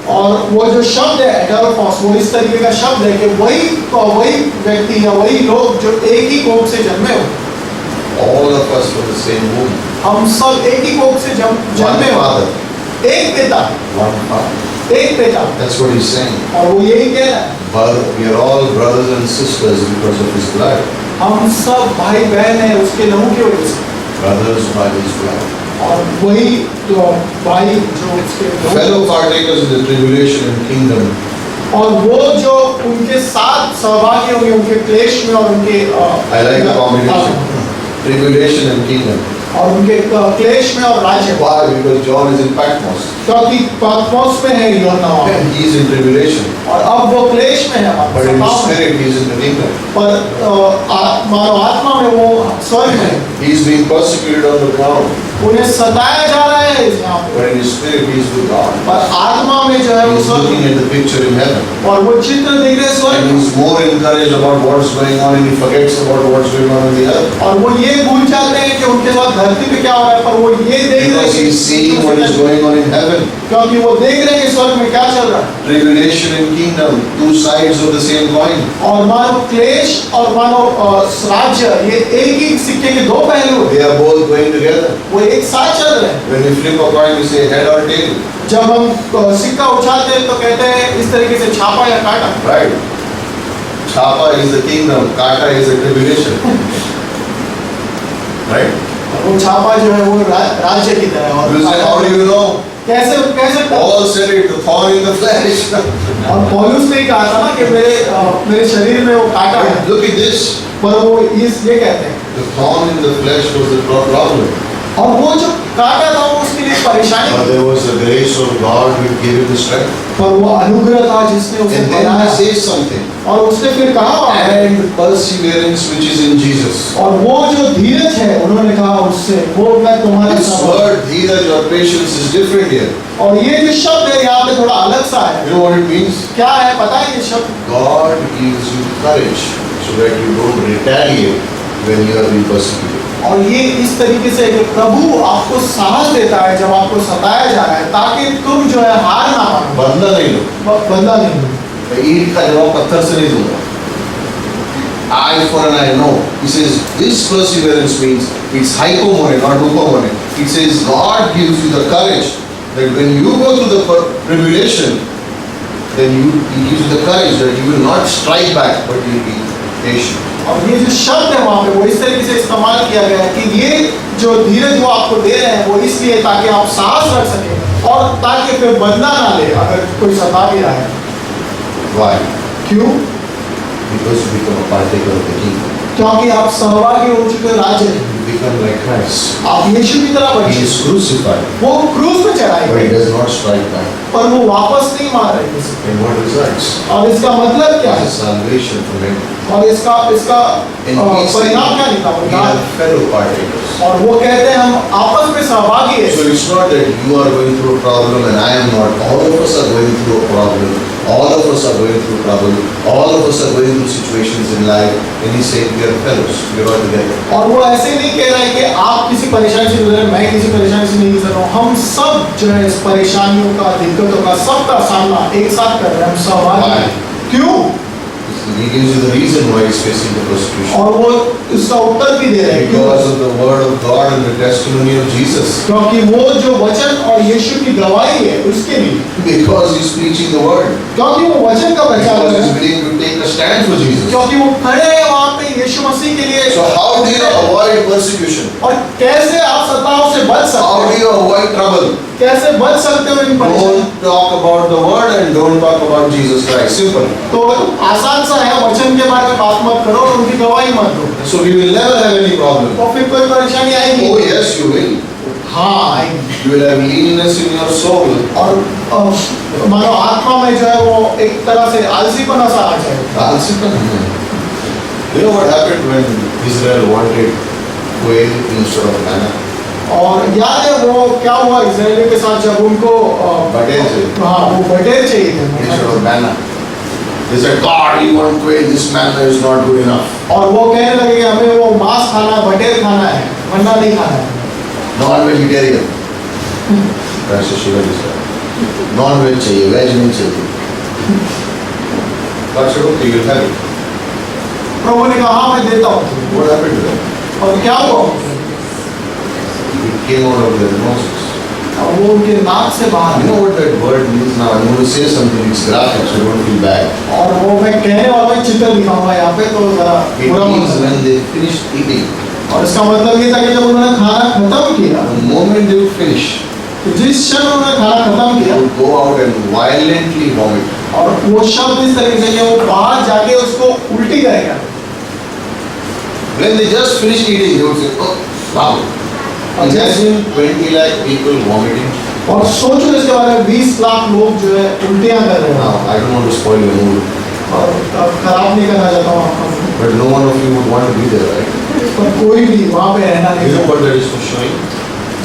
और वो जो शब्द है एडल्फोस, वो इस तरीके का शब्द है कि वही व्यक्ति या वही लोग जो एक ही कोख से जन्मे हो। All of us from the same womb. हम सब एक ही कोख से One जन्मे हो, father, एक पिता, one father. एक पिता। That's what he's saying. और वो यही कह रहा है, But we are all brothers and sisters because of His blood. हम सब भाई बहन हैं उसके लहू की वजह से, Brothers by His blood. और वही तो भाई जो उसके लहू, Fellow partakers in the tribulation and kingdom. और वो जो उनके साथ सहभागी होंगे उनके क्लेश में और उनके I like the combination. Tribulation and kingdom. और उनके क्लेश में और राज्य। Why? Because John is in Patmos. क्योंकि पात्मोस में है यूहन्ना वहाँ पे। And he is in tribulation. और अब वो क्लेश में है, But in सताव में। spirit he is in the kingdom. पर मानो आत्मा में वो स्वर्ग में। He is being persecuted on the ground. उन्हें सताया जा रहा है इस यहाँ पे। But in his spirit he is with God. पर आत्मा में जो है He वो is स्वर्ग looking में। at the picture in heaven. और वो चित्र देख रहे हैं स्वर्ग And में। he is more encouraged about what's going on and he forgets about what's going on the earth. और वो ये भूल जाते हैं कि उनके साथ धरती पे क्या हो रहा है, पर वो ये देख रहे Because he is seeing what is going on in heaven. क्योंकि वो देख रहे हैं कि स्वर्ग में क्या चल रहा है। Tribulation and kingdom, two sides of the same coin. और मानो क्लेश और मानो राज्य, ये एक ही सिक्के के दो पहलू हैं। They are both going together. वो एक साथ चल रहे हैं। When you flip a coin, you say head or tail. जब हम सिक्का उछालते हैं तो कहते हैं इस तरीके से छापा या काटा। Right? Chapa is the kingdom, kata is the tribulation. Right? वो छापा जो है वो राज्य की तरह है। You say, how do you know? कैसे कैसे Paul said it, the thorn in the flesh. और पौलुस ने कहा था ना कि मेरे शरीर में वो काटा है, Look at this. पर वो ये कहते हैं। The thorn in the flesh was the problem. और वो जो काटा था वो उसके लिए परेशानी But थी। there was the grace of God which gave him the strength. पर वो अनुग्रह था जिसने उसे And then बनाया। he says something. और उसने फिर कहा And perseverance which is in Jesus. और वो जो धीरज है उन्होंने कहा उससे वो मैं तुम्हारे This साथ। word, dheeraj or patience is different here. और ये जो शब्द है यहाँ पे थोड़ा अलग सा है। You know what it means? क्या है पता है ये शब्द? God gives you courage so that you don't retaliate when you are being persecuted. और ये इस तरीके से कि प्रभु आपको साहस देता है जब आपको सताया जा रहा है, ताकि तुम जो है हार ना मानो। बंदा नहीं लो। बंदा नहीं हो। मैं ईंट का जवाब पत्थर से नहीं दूंगा। Eye for an eye, no. He says this perseverance means it's hypomone, not hupomone. He says God gives you the courage that when you go through the tribulation, then He gives you the courage that you will not strike back, but you will be patient. और ये जो शब्द है वहाँ पे वो इस तरीके से इस्तेमाल किया गया है कि ये जो धीरज वो आपको दे रहे हैं वो इसलिए ताकि आप साहस रख सकें और ताकि फिर बदला ना ले अगर कोई सता भी रहा है। Why? क्यों? Because you become a partaker of the kingdom. क्योंकि आप सहभागी हो चुके राज्य में। You become like Christ. आप यीशु की तरह बन He गए। is crucified, वो क्रूस पे चढ़ाए but He गए does not strike back. पर वो वापस नहीं मार रहे किसी को। And what results? और इसका मतलब क्या It है? is salvation for men. और इसका परिणाम क्या निकला? We are fellow partakers. और वो कहते हैं हम आपस में सहभागी हैं। So it's not that you are going through a problem and I am not. All of us are going through a problem. All of us are going through trouble. All of us are going through situations in life. And He said we are fellows. We are all together. और वो ऐसे नहीं कह रहा है कि आप किसी परेशानी से गुजर रहे हैं, मैं किसी परेशानी से नहीं गुजर रहा हूँ। हम सब जो है इस परेशानियों का, दिक्कतों का, सबका सामना एक साथ कर रहे हैं, हम सहभागी हैं। क्यों? He gives you the reason why He is facing the persecution. और वो इसका उत्तर भी दे रहे हैं क्यों? Because of the word of God and the testimony of Jesus. क्योंकि वो जो वचन और यीशु की गवाही है उसके लिए, Because He is preaching the word. क्योंकि वो वचन का प्रचार Because कर He रहे is हैं, willing to take a stand for Jesus. क्योंकि वो खड़े हैं वहाँ पे यीशु मसीह के लिए। So how do you avoid persecution? और कैसे आप सताओं से बच सकते How do हैं? you avoid trouble? कैसे बच सकते हो इन परेशानियों? Don't talk about the word and don't talk about Jesus Christ. Simple. तो आसान सा है, वचन के बारे में बात मत करो और उनकी गवाही मत दो, So we will never have any problem. तो फिर कोई परेशानी आएगी? Oh yes, you will. हाँ आएगी। You will have leanness in your soul. और मानो आत्मा में जो है वो एक तरह से आलसीपना सा आ जाएगा। You know what happened when Israel wanted quail instead of manna? और याद है वो क्या हुआ इजरायलियों के साथ जब उनको बटेर चाहिए। हाँ वो बटेर चाहिए Instead थे of manna. They said, God, we want quail. This manna is not good enough. और वो कहने लगे कि हमें वो मांस खाना है, बटेर खाना है, वरना नहीं खाना है। Non-vegetarian. Pastor Shiva ji said, non-veg चाहिए, veg नहीं चाहिए. God said, okay, you'll have it. प्रभु ने कहा हाँ मैं देता हूँ। What happened to them? और क्या हुआ? It came out of their noses. और वो उनके नाक से बाहर You know what that word means now? I'm going to say something, it's graphic, so don't feel bad. और वो मैं कहने वाला एक चित्र दिखाऊंगा यहाँ पे, तो जरा It बुरा means मत when they finished eating, और इसका मतलब ये था कि जब उन्होंने खाना खत्म किया, the moment they would finish, तो जिस क्षण उन्होंने खाना खत्म they किया would go out and violently vomit. और वो शब्द इस तरीके से कि वो बाहर जाके उसको उल्टी करेगा। When they just finished eating, they would say, oh, wow. Imagine 20 lakh people vomiting. और सोचो इसके बारे में 20 लाख लोग जो है उल्टियां कर रहे Now, हैं। I don't want to spoil your mood, और अब खराब नहीं करना चाहता हूँ आपका mood, but no one of you would want to be there, right? पर कोई भी वहाँ पे रहना You नहीं know चाहता। what that is for showing?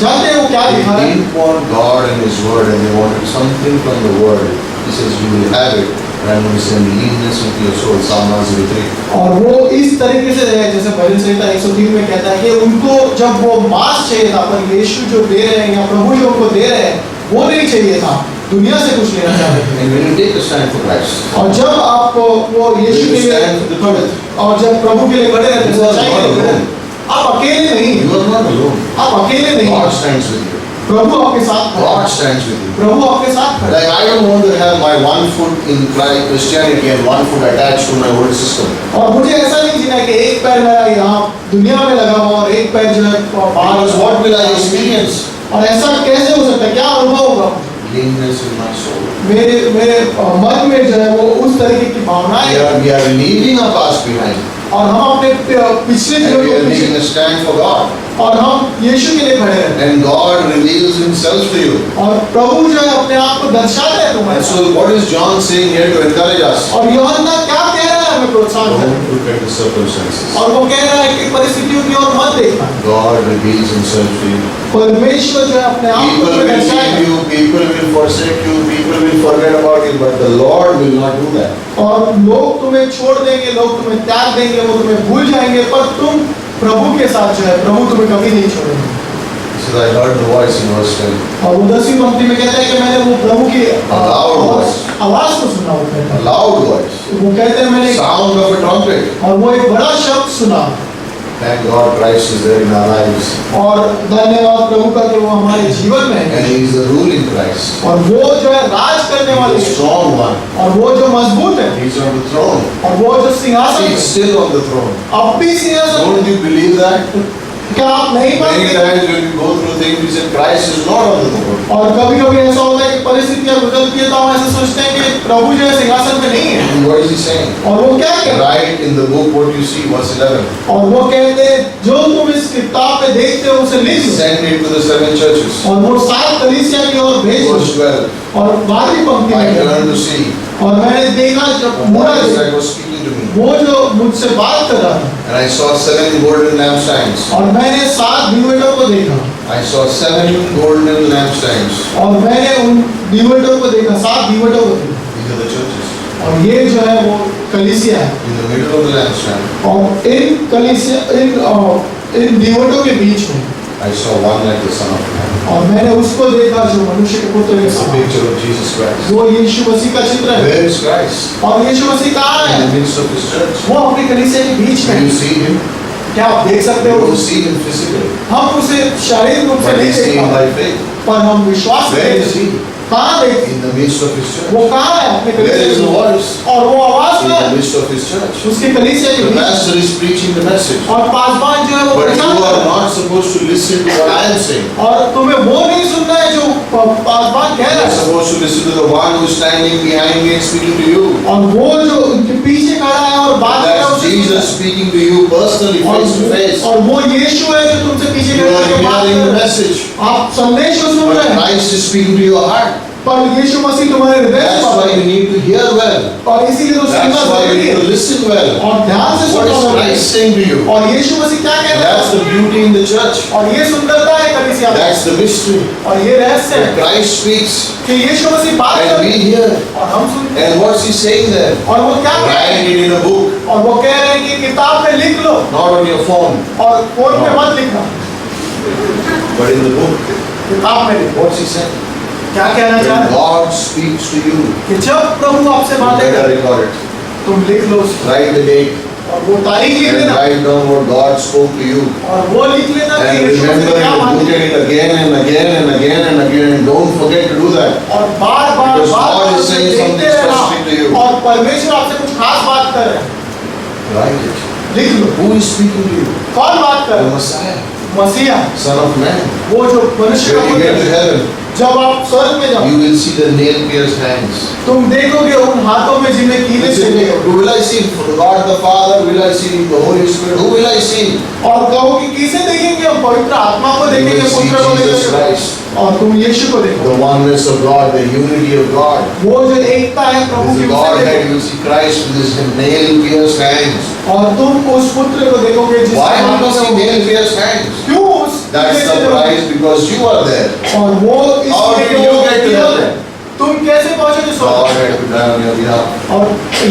जानते हैं वो क्या They दिखा रहा है? didn't want God and His Word, and they wanted something from the Word. He says, you will have it, and I'm going to send leanness into your soul. Psalm 103. और वो इस तरीके से रहे जैसे भजन संहिता 103 में कहता है कि उनको जब वो मांस चाहिए था, पर यीशु जो दे रहे हैं या प्रभु जो उनको दे रहे हैं वो नहीं चाहिए था, दुनिया से कुछ लेना चाहते थे। And when you take a stand for Christ, और जब आप वो यीशु when के you लिए stand for the truth, और जब प्रभु के लिए खड़े रहते हैं, You are सच्चाई के लिए not खड़े alone. रहते हैं, आप अकेले नहीं, you are not alone. आप अकेले नहीं, God stands with you. प्रभु आपके साथ खड़ा God है, stands with you. प्रभु आपके साथ खड़ा है। Like I don't want to have my one foot in Christianity and one foot attached to my world system. और मुझे ऐसा नहीं जीना कि एक पैर मेरा यहाँ दुनिया में लगा हुआ और एक पैर जो है बाहर। Because what will I experience? और ऐसा कैसे हो सकता है, क्या अनुभव होगा? Leanness in my soul. मेरे मन में जो है वो उस तरीके की भावनाएं, We are leaving our past behind, और हम अपने पिछले and जीवन we को are पीछे, making a stand for God. और हम यीशु के लिए खड़े रहते हैं, And God reveals Himself to you. और प्रभु जो है अपने आप को दर्शाते हैं And तुम्हारे साथ। so, what is John saying here to encourage us? और यूहन्ना क्या कह रहा है हमें प्रोत्साहन करने? Don't look at the circumstances. और वो कह रहा है कि परिस्थितियों की ओर मत देखना, God reveals Himself to you. परमेश्वर जो है अपने आप को People तुम्हें will दर्शाएगा। leave you, people will forsake you, people will forget about you, but the Lord will not do that. और लोग तुम्हें छोड़ देंगे, लोग तुम्हें त्याग देंगे, वो तुम्हें भूल जाएंगे, पर तुम प्रभु के साथ जो है प्रभु तुम्हें कभी नहीं छोड़ेंगे। He says, I heard the voice in verse 10. और वो 10वीं पंक्ति में कहता है कि मैंने वो प्रभु की loud voice. आवाज को सुना। वो कहता A है, loud voice, वो कहते हैं मैंने, sound of a trumpet. और वो एक बड़ा शब्द सुना। Thank God Christ is there in our lives. और धन्यवाद प्रभु का कि वो हमारे जीवन में है, And He is the ruling Christ. और वो जो है राज करने He वाले is the strong one. और वो जो मजबूत है, He is on the throne. और वो जो सिंहासन He है, is still on the throne. अब भी सिंहासन Don't you believe that? क्या आप नहीं Many मानते? times when we go through things, we say Christ is not on the throne. और कभी कभी ऐसा होता है कि परिस्थितियां गुजरती है तो हम ऐसे सोचते हैं कि प्रभु जो है सिंहासन पे नहीं है। And what is He saying? और वो क्या कहता है? Write in the book what you see, verse 11. और वो कहते हैं जो तुम इस किताब में देखते हो उसे लिख लो, Send it to the 7 churches. और वो 7 कलीसिया की ओर भेज दो। Verse 12. और 12वीं पंक्ति I में कहता turned है, to see. और मैंने देखा जब The मुड़ा voice देखा, that was speaking to me. वो जो मुझसे बात कर रहा था, And I saw 7 golden lampstands. और मैंने 7 दीवटों को देखा, I saw 7 golden lampstands. और मैंने उन दीवटों को देखा, 7 दीवटों को देखा, These are the churches. और ये जो है वो कलीसिया है। In the middle of the lampstand, और इन कलीसिया इन दीवटों के बीच में I saw one like the Son of Man. और मैंने उसको देखा जो मनुष्य के पुत्र के It's a समान, picture of Jesus Christ. वो यीशु मसीह का चित्र है। Where is Christ? और यीशु मसीह कहाँ In है? the midst of His church. वो अपनी कलीसिया के बीच में Can you है। see Him? क्या आप देख सकते You हो? don't see Him physically, हम उसे शारीरिक रूप से but नहीं you see देख Him पाते, by faith. पर हम विश्वास से Where is देखते हैं। He? कहाँ देखते? In the midst of His church. वो कहाँ है? अपने Where कलीसिया is the में। voice? और वो आवाज In में the है, midst of His church. उसकी कलीसिया के The बीच में। pastor is preaching the message. और पासवान जो है वो But प्रचार you कर are रहा है। not supposed to listen to what I am saying. और तुम्हें वो नहीं सुनना है जो पासवान कह You रहा are है, supposed to listen to the one who is standing behind me and speaking to you. और वो जो उनके पीछे खड़ा है और बात कर रहा है That's उसे Jesus speaking to you personally, face to face. और वो यीशु है जो तुमसे पीछे You खड़ा are है बात hearing कर the रहा है। message. आप संदेश को सुन But रहे हैं, Christ is speaking to your heart. पर यीशु मसीह तुम्हारे हृदय से That's बात why कर रहे you need to hear well. हैं। और इसीलिए तो सुनना That's why you जरूरी need to है listen well. और ध्यान से What सुनना is जरूरी है। Christ saying to you? और यीशु मसीह क्या कह रहा That's है? the beauty in the church. और ये सुंदरता है कलीसिया में, That's the mystery. और ये रहस्य है Christ speaks कि यीशु मसीह बात कर and रहे we हैं hear. और हम सुनते हैं। And what's He saying there? और वो क्या कह रहे Write हैं? it in a book, और वो कह रहे हैं कि किताब में लिख लो not on your phone, और फोन में मत लिखना, but in the book. किताब में लिखो। What's He saying? क्या कहना चाह When रहे हैं? God speaks to you, कि जब प्रभु आपसे you बातें better करे record it. तुम लिख लो उसको, Write the date और वो तारीख लिख and लेना, write down what God spoke to you. और वो लिख लेना कि And यीशु remember मसीह क्या to बात look की। at it again and again and again and again, and don't forget to do that. और बार बार Because bar God bar is saying देखते something रहना, specific to you. और परमेश्वर आपसे कुछ खास बात कर रहे हैं, Write it. लिख लो। Who is speaking to you? कौन बात कर The रहा है? Messiah, मसीहा, Son of Man. वो जो मनुष्य का When you पुत्र get to है। heaven, जब आप स्वर्ग में जाओ you will see the nail-pierced hands. तुम देखोगे उन हाथों में जिनमें कीले चले गए Who will I see? God the Father? Will I see the Holy Spirit? Who will I see? और कहो कि किसे देखेंगे हम पवित्र आत्मा को You देखेंगे will see पुत्र को Jesus देखेंगे Christ, और तुम यीशु को देखो the oneness of God, the unity of God. वो जो एकता है प्रभु This की is उसे Godhead. देखो You will see Christ with his nail-pierced hands. और तुम उस पुत्र को देखोगे जिसके Why will हाथों you see में nail-pierced hands? क्यों उस That's कीले से the prize because you are there. और वो How इसलिए did कि you वो get to कीला heaven? है। तुम कैसे पहुंचोगे God स्वर्ग had to die on your behalf. और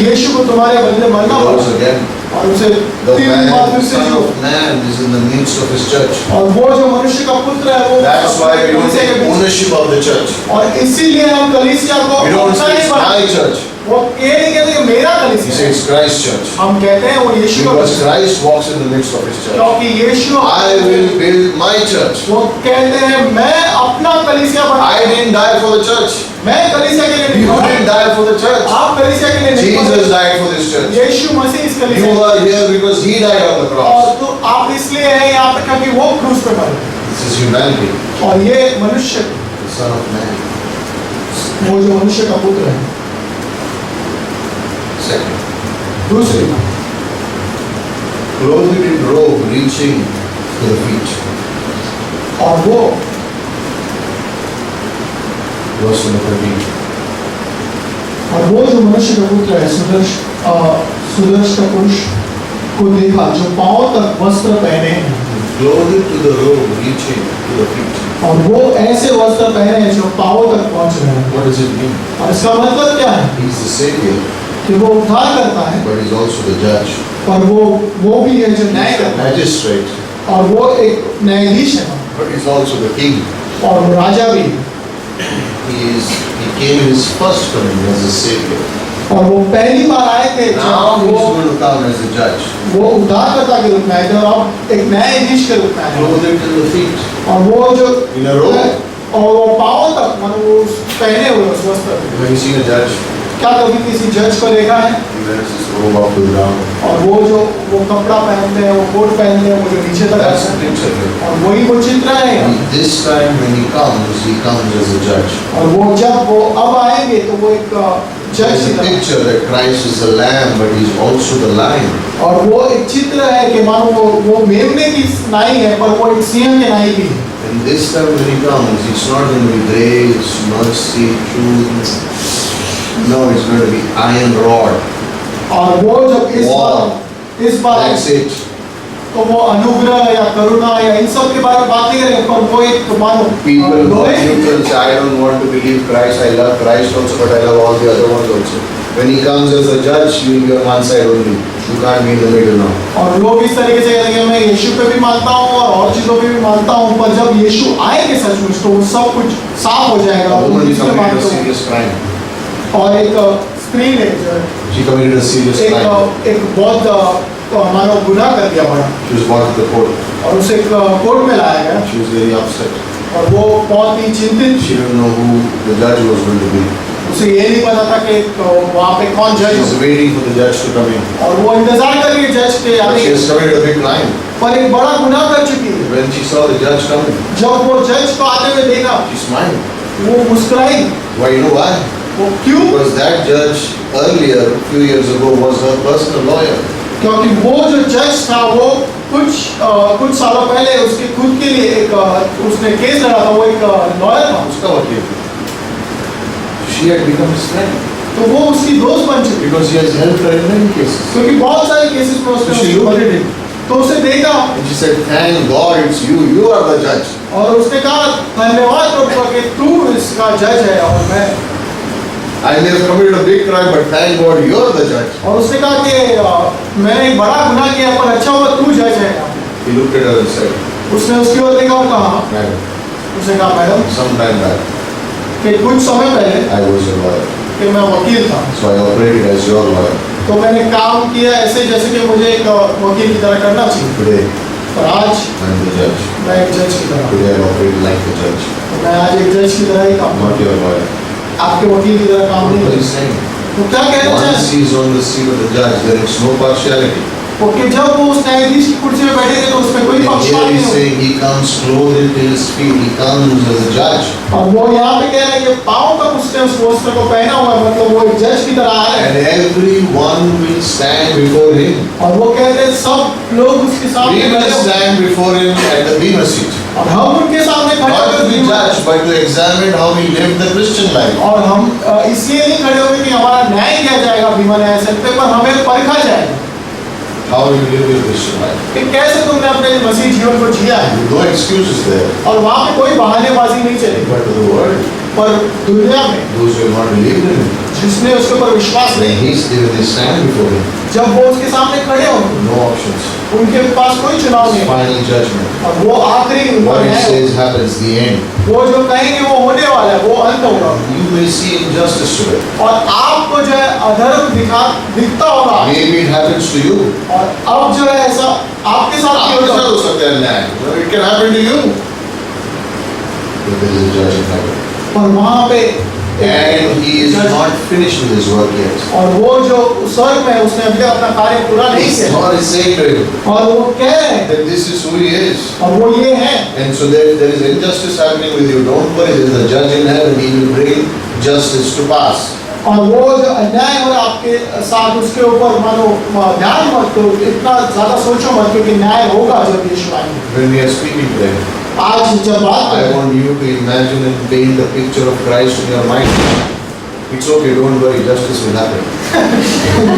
यीशु को तुम्हारे बदले मरना He rose पड़ा again. और उसे The तीन बार man, फिर से Son जो of Man, is in the midst of his church. और वो जो मनुष्य का पुत्र है वो That's why we don't कलीसिया के take beach- ownership of the church. और इसीलिए हम कलीसिया को We don't अपना say नहीं it's बनाते। my church. वो ये नहीं कहते कि मेरा We कलीसिया say है। it's Christ's church. हम कहते हैं वो यीशु का Because कलीसिया है। Christ walks in the midst of his church. क्योंकि यीशु I will build my church. वो कहते हैं मैं अपना कलीसिया बना I didn't die for the church. मैं कलीसिया के लिए You नहीं didn't die for the church. आप कलीसिया के लिए नहीं Jesus died for this church. यीशु मसीह इस You कलीसिया are here because he died on the और cross. तो आप इसलिए हैं यहाँ पे क्योंकि वो क्रूस पे मरे This is humanity. और ये मनुष्य The Son of Man. वो जो मनुष्य का पुत्र है Second. दूसरी Clothed in robe reaching to the feet. और वो Verse number 13. और वो जो मनुष्य का पुत्र है सुदर्श का पुरुष को देखा जो पांव तक वस्त्र पहने हैं Clothed to the robe reaching to the feet. और वो ऐसे वस्त्र पहने हैं जो पांव तक पहुंच रहे हैं What does it mean? और इसका मतलब क्या है He's the Savior, कि वो उद्धार करता है but he's also the judge. और वो भी है जो न्याय He's the करता है magistrate, और वो एक न्यायाधीश है but he's also the king. और वो राजा भी है He came in his first coming as a Savior. और वो पहली बार आए थे Now जब he's वो going to come as the judge. वो उद्धारकर्ता के रूप में आए थे और अब एक न्यायाधीश के रूप में आए हैं। Clothed to the feet. और वो जो In a robe. और वो पाँव तक मतलब वो पहने हुए उस वस्त्र को। Have you seen a judge? क्या कभी किसी जज को देखा है He wears his robe up to the ground. और वो जो वो कपड़ा पहनते हैं वो कोट पहनते हैं वो जो नीचे तक That's आता the है picture here. और वही वो चित्र है And this time when he comes as a judge. और वो जब वो अब आएंगे तो वो एक जज There's की a तरह picture that Christ is the lamb, but he's also the lion. और वो एक चित्र है कि मानो वो मेमने की नाई है पर वो एक सिंह के नाई भी है And this time when he comes, it's not going to be grace, mercy, truth. No, it's going to be iron rod. और वो जब Wow. इस बार That's it. तो वो अनुग्रह या करुणा या इन सब के बारे में बात नहीं करेंगे पर वो एक मानो People who are लोहे की- neutral say, I don't want to believe Christ. I love Christ also, but I love all the other ones also. When he comes as a judge, you will be on one side only. You can't be in the middle now. और लोग इस तरीके से कहते हैं कि मैं यीशु पे भी मानता हूँ और चीजों पे भी मानता हूँ पर जब यीशु आएंगे सचमुच तो वो सब कुछ साफ हो जाएगा A तुम woman किसमें committed a मानते हो serious crime. और एक स्त्री ने जो है, She committed a serious crime. एक बहुत मानो गुनाह कर दिया बड़ा She was brought to the court. और उसे कोर्ट में लाया गया She was very upset. और वो बहुत ही चिंतित She didn't know who the judge was going to be. उसे ये नहीं पता था कि वहाँ पे कौन जज She was waiting for the judge to come in. और वो इंतजार कर रही है जज के But आने she की। has committed a big crime. पर एक बड़ा गुनाह कर चुकी है When she saw the judge coming, जब वो जज को आते हुए देखा she smiled. वो मुस्कुराई Why? You know why? वो क्यों Because that judge earlier, a few years ago, was her personal lawyer. क्योंकि वो जो जज था वो कुछ सालों पहले उसके खुद के लिए एक उसने केस लड़ा था वो एक लॉयर था उसका वकील. She had become his friend तो वो उसकी दोस्त बन चुकी because he has helped her in many cases. क्योंकि बहुत सारे केसेस में उसने So she उसकी looked मदद at की। him तो उसे देखा and she said, "Thank God, it's you. You are the judge." और उसने कहा धन्यवाद प्रभु कि तू इसका जज है और मैं I may have committed a big crime, but thank God you are the judge. और उसने कहा कि मैंने एक बड़ा गुनाह किया पर अच्छा हुआ तू जज है He looked at her and said, उसने उसकी ओर देखा और कहा "Madam, उसने कहा मैडम some time back, कि कुछ समय पहले I was a lawyer, कि मैं वकील था so I operated as your lawyer. तो मैंने काम किया ऐसे जैसे कि मुझे एक वकील की तरह करना चाहिए Today, पर आज I'm the judge. मैं एक जज की तरह Today, I operate like the judge, तो मैं आज एक जज की तरह ही काम not your lawyer." आपके वकील की तरह काम What नहीं he's saying? तो क्या कहना Once चाहें he is on the seat of the judge, there is no partiality. Okay जब वो उस न्यायाधीश की कुर्सी में बैठेंगे तो उसमें कोई And पक्षपात here नहीं he's होगा saying he comes clothed till his feet, he comes as a judge. और वो यहाँ पे कह रहे हैं कि पाँव तक उसने उस वस्त्र को पहना हुआ है, मतलब वो एक जज की तरह है। And everyone will stand before him. और वो कहते हैं सब लोग उसके सामने We will खड़े होंगे। stand before him at the bema seat. और हम उनके सामने खड़े Not to be होंगे। judged, but to examine how we live the Christian life. और हम इसलिए नहीं खड़े होंगे कि हमारा न्याय किया जाएगा बीमा न्याय सत्य पर, हमें परखा जाएगा How you live your Christian life. कि कैसे तुमने अपने मसीह जीवन को जिया है। No excuses there. और वहाँ पे कोई बहानेबाजी नहीं चलेगी। But to the world, पर दुनिया में those who have not believed in him, जिसने उसके ऊपर विश्वास when नहीं, they stand before him, जब वो उसके सामने खड़े होंगे, no options. उनके पास कोई चुनाव नहीं, Final judgment. और वो आखिरी What it न्याय says happens, the end. वो जो कहेंगे वो होने वाला है, वो अंत होगा। You may see injustice today. और आपको जो है अधर्म दिखता होगा, Maybe it happens to you. और अब जो है ऐसा आपके साथ भी आपके होगा। साथ हो सकता है न्याय. It can happen to you. But there is a judge in heaven. और वहाँ पे And he is not finished with his work yet. और वो जो स्वर्ग में है, उसने अभी तक अपना कार्य पूरा नहीं His किया, God is saying to him और वो कह रहे हैं that this is who he is. और वो ये है। And so there is injustice happening with you. Don't worry, there is a judge in heaven. He will bring justice to pass. और वो जो अन्याय हो रहा है आपके साथ, उसके ऊपर मानो ध्यान मत दो, इतना ज्यादा सोचो मत, क्योंकि न्याय होगा जब यीशु आएंगे। When we are speaking today, आज जब बात I want you to imagine and paint the picture of Christ in your mind. It's okay, don't worry, justice will happen.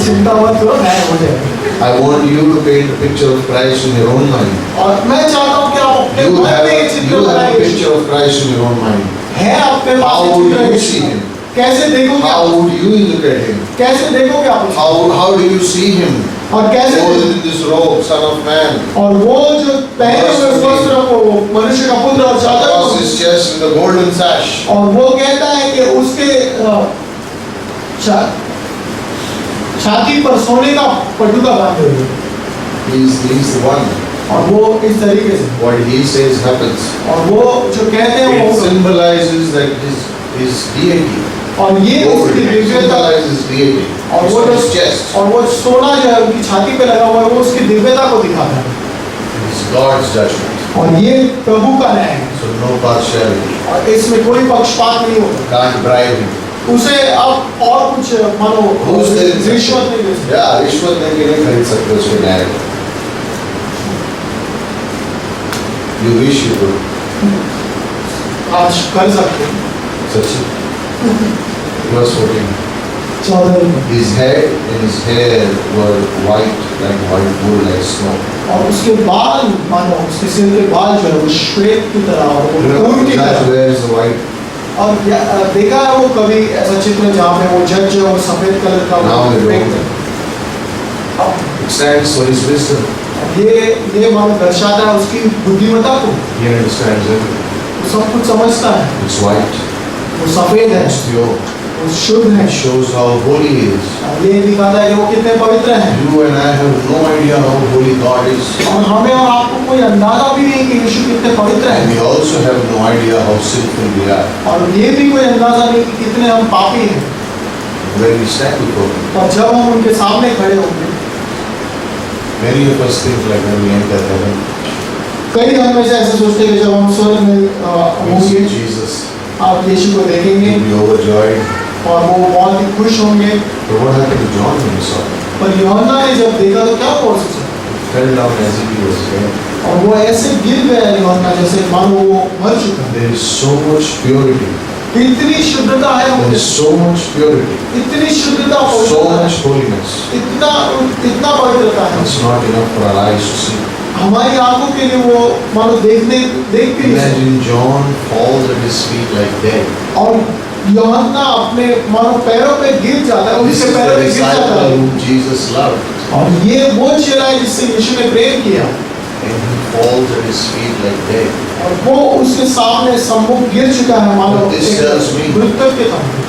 चिंता मत करो, न्याय हो जाएगा। I want you to paint a picture of Christ in your own mind. और मैं चाहता हूँ कि आप अपने You मन have, में ये चित्र you have a बनाइए। picture of Christ in your own mind. है आपके पास How ये would चित्र you यीशु see का? him? कैसे देखोगे How आप? would you look at him? कैसे देखोगे आप उसको? How do you see him? और कैसे Clothed in this robe, Son of Man. और वो जो पहने हुए वस्त्र को, वो मनुष्य का पुत्र और चादर Across को, his chest with a golden sash. और वो कहता है कि उसके छाती पर सोने का पटुका बांधे हुए, He's the one. और वो इस तरीके से, What he says happens. और वो जो कहते हैं It वो, symbolizes that his deity. और ये Gold उसकी दिव्यता, symbolizes deity. और It's वो on जो his chest. और वो सोना जो है उनकी छाती पे लगा हुआ है, वो उसकी दिव्यता को दिखाता है, It's God's judgment. और ये प्रभु का न्याय है, So no partiality. और इसमें कोई पक्षपात नहीं होगा। Can't bribe him. उसे अब और कुछ मानो Who's there? रिश्वत नहीं दे सकते। Yeah, रिश्वत देके नहीं खरीद सकते उसके न्याय को. You wish you could. आज कर सकते हैं। सच्ची. Verse 14. 14 में, His head and his hair were white wool, like snow. और उसके बाल मानो उसके सिर के बाल जो है वो श्वेत की तरह और वो ऊन की Judge तरह। wears the white. और देखा है वो कभी ऐसा चित्र जहाँ पे वो जज जो है वो सफेद कलर का Now वो we don't. पेंट है। It stands for his wisdom. ये मानो दर्शाता है उसकी बुद्धिमत्ता को, He understands it. वो सब कुछ समझता है, It's white. वो सफेद है, It's pure. वो शुद्ध है। It shows how holy he is. और ये दिखाता है कि वो कितने पवित्र हैं, You and I have no idea how holy God is. और हमें और आपको कोई अंदाजा भी नहीं कि यीशु कितने पवित्र And हैं, we also have no idea how sinful we are. और ये भी कोई अंदाजा नहीं कि कितने हम पापी हैं। When we stand before him, और जब हम उनके सामने खड़े होंगे, many of us think like when we enter heaven, कई हम में से ऐसे सोचते हैं कि जब हम स्वर्ग में we see होंगे, Jesus, आप यीशु को देखेंगे we'll be overjoyed. और वो बहुत ही खुश होंगे। But what happened to John when he saw him? पर यूहन्ना ने जब देखा तो क्या हुआ उससे? He fell down as if he was dead. और वो ऐसे गिर गया यूहन्ना जैसे मानो वो मर चुका है। There is so much purity. इतनी शुद्धता है There उनमें, is so much purity. इतनी शुद्धता, So पवित्रता है, much holiness. इतना पवित्रता है, It's not enough for our eyes to see. हमारी आंखों के लिए वो मानो देख भी नहीं सकते। Imagine John falls at his feet like dead. और यूहन्ना अपने मानो पैरों पे गिर जाता है, This उसके is पैरों the पे गिर जाता disciple है, whom Jesus loved. और ये वो चेला है जिससे यीशु ने प्रेम किया, And he falls at his feet like dead. और वो उसके सामने सम्मुख गिर चुका है मानो This tells me- मृतक के तरह।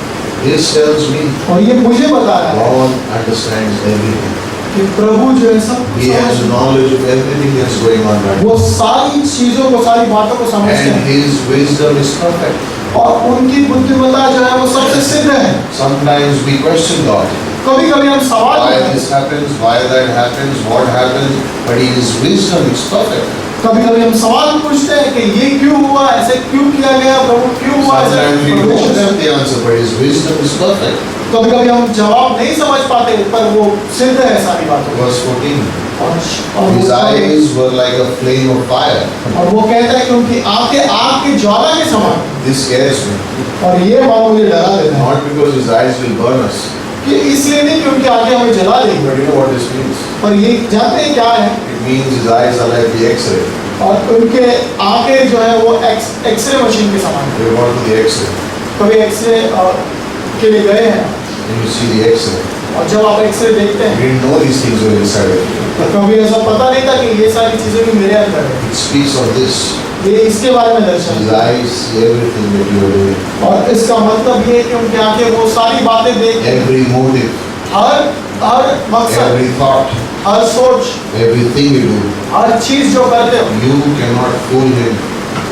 This tells me और ये मुझे बता रहा है God understands everything. कि प्रभु जो है सब He has knowledge of everything that's going on right वो सारी चीजों को, सारी बातों को now. समझते And हैं, his wisdom is perfect. और उनकी बुद्धिमत्ता जो है वो सबसे सिद्ध है। Sometimes we question God. कभी कभी हम सवाल Why करते हैं, this happens, why that happens, what happens, but his wisdom is perfect. कभी कभी हम सवाल पूछते हैं कि हुआ, ऐसे क्यों किया गया, प्रभु क्यों हुआ ऐसा? Sometimes we don't have the answer, but His wisdom is perfect. कभी कभी हम जवाब नहीं समझ पाते, पर वो सिद्ध है सारी बातों। Verse 14. और His eyes were like a flame of fire. और वो कहता है कि उनकी आंखें आग की ज्वाला के समान। This scares me. और ये मानो मुझे डरा देता है, Not because His eyes will burn us, कि इसलिए नहीं कि उनकी आंखें हमें जला देंगी, but you know what this means? पर ये जानते हैं क्या है? It means His eyes are like the X-ray. और उनके आंखें जो है वो एक्सरे मशीन के समान है। We've gone to the X-ray, कभी एक्सरे के लिए गए हैं, and you see the X-ray. और जब आप एक्सरे देखते We हैं, didn't know these things were inside of you. तो कभी ऐसा पता नहीं था कि ये सारी चीजें भी मेरे अंदर है। It speaks of this. ये इसके बारे में दर्शन His है। eyes see everything that you are doing, और इसका मतलब ये है कि उनकी आंखें वो सारी बातें देखती हैं, every motive, हर मकसद, every thought, हर सोच, everything you do. हर चीज जो करते हो, You cannot fool Him.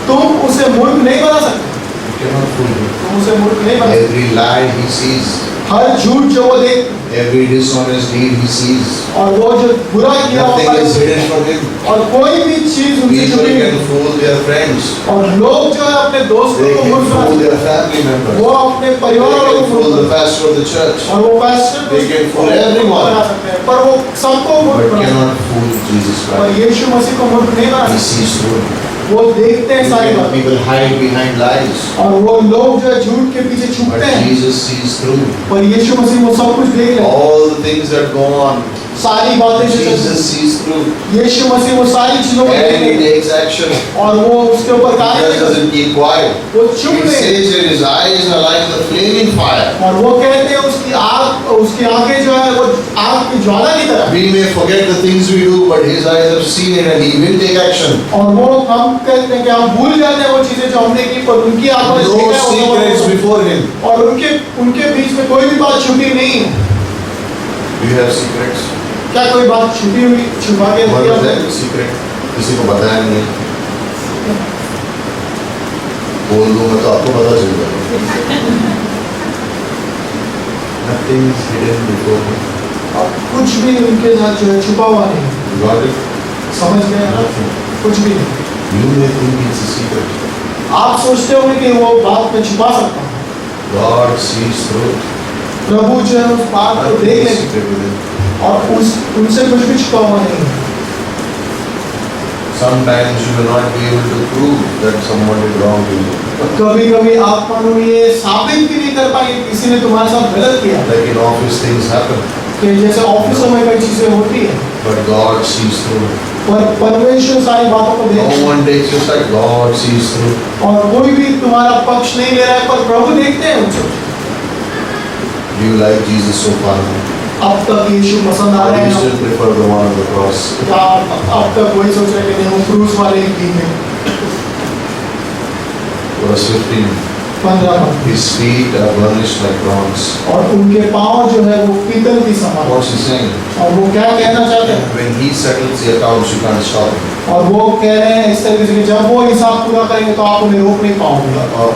तुम उसे मूर्ख नहीं बना सकते, You cannot fool Him. तुम उसे मूर्ख नहीं बना सकते। Every lie He sees, हर झूठ जो वो देख, every dishonest deed He sees. और वो जो बुरा किया Nothing होता is है, hidden from Him. और कोई भी चीज उनसे People छुपी can नहीं। fool their friends. और लोग जो है अपने दोस्तों They को can मूर्ख बना fool सकते their हैं, family members. वो अपने They परिवार वालों can को fool मूर्ख the pastor of the church. और वो पैस्टर They can fool everyone. बना सकते हैं, पर वो सबको मूर्ख But बना सकते cannot fool Jesus हैं। और Christ. यीशु मसीह को मूर्ख नहीं बना He सकते, sees through it. वो देखते हैं सारी बातें, People hide behind lies. और वो लोग जो है झूठ के पीछे But छुपते हैं, Jesus sees through. पर यीशु मसीह वो सब कुछ देख लेते हैं, All the things that go on, सारी बातें जो चलती Jesus sees through. हैं, यीशु मसीह वो सारी चीजों को देख And He लेते हैं, takes action. और वो उसके ऊपर He कार्य just करते हैं, doesn't keep quiet. वो चुप It नहीं, says that His eyes are like the flaming fire. और वो कहते हैं उसकी आंखें जो है वो आग की ज्वाला की तरह। We may forget the things we do, but His eyes have seen it and He will take action. और वो हम कहते हैं कि हम भूल जाते हैं वो चीजें जो हमने की, पर उनकी आंखों ने No देखा है, secrets वो- before Him. और उनके बीच में कोई भी बात छुपी नहीं है। Do you have secrets? क्या कोई बात छुपी हुई छुपा के What रखी is है? that secret? किसी को बताया नहीं है। बोल दूंगा तो आपको पता चल जाएगा। Nothing is hidden before Him. और कुछ भी उनके साथ जो है छुपा हुआ नहीं है। You got it? समझ गए आप? Nothing. कुछ भी नहीं। You may think it's a secret. आप सोचते होंगे कि वो बात में छुपा सकता है, God sees through it. प्रभु जो है उस बात को Nothing देख is लेते secret with Him. हैं और उनसे कुछ भी छुपा हुआ नहीं है। Sometimes you will not be able to prove that someone did wrong to you. कभी कभी आप मानो ये साबित भी नहीं कर पाएंगे किसी ने तुम्हारे साथ गलत किया, Like in office things happen, कि जैसे ऑफिसों में कई चीजें होती है, but God sees through it. पर परमेश्वर सारी बातों को No देखते हैं, one takes your side. God sees through. और कोई भी तुम्हारा पक्ष नहीं ले रहा है, पर प्रभु देखते हैं उनसे। Do you like Jesus so far? अब तक यीशु पसंद आ Or रहे do you हैं, still prefer the one on the cross? क्या अब तक वही सोच रहे हैं कि नहीं वो क्रूस वाले ही ठीक है। Verse 15. 15 His feet are burnished like bronze. और उनके पाँव जो है वो पीतल की समान। What's he saying? और वो क्या कहना चाहते हैं? When he settles the accounts, you can't stop him. और वो कह रहे हैं इस तरीके से कि जब वो हिसाब पूरा करेंगे तो आप उन्हें रोक नहीं पाओगे। Or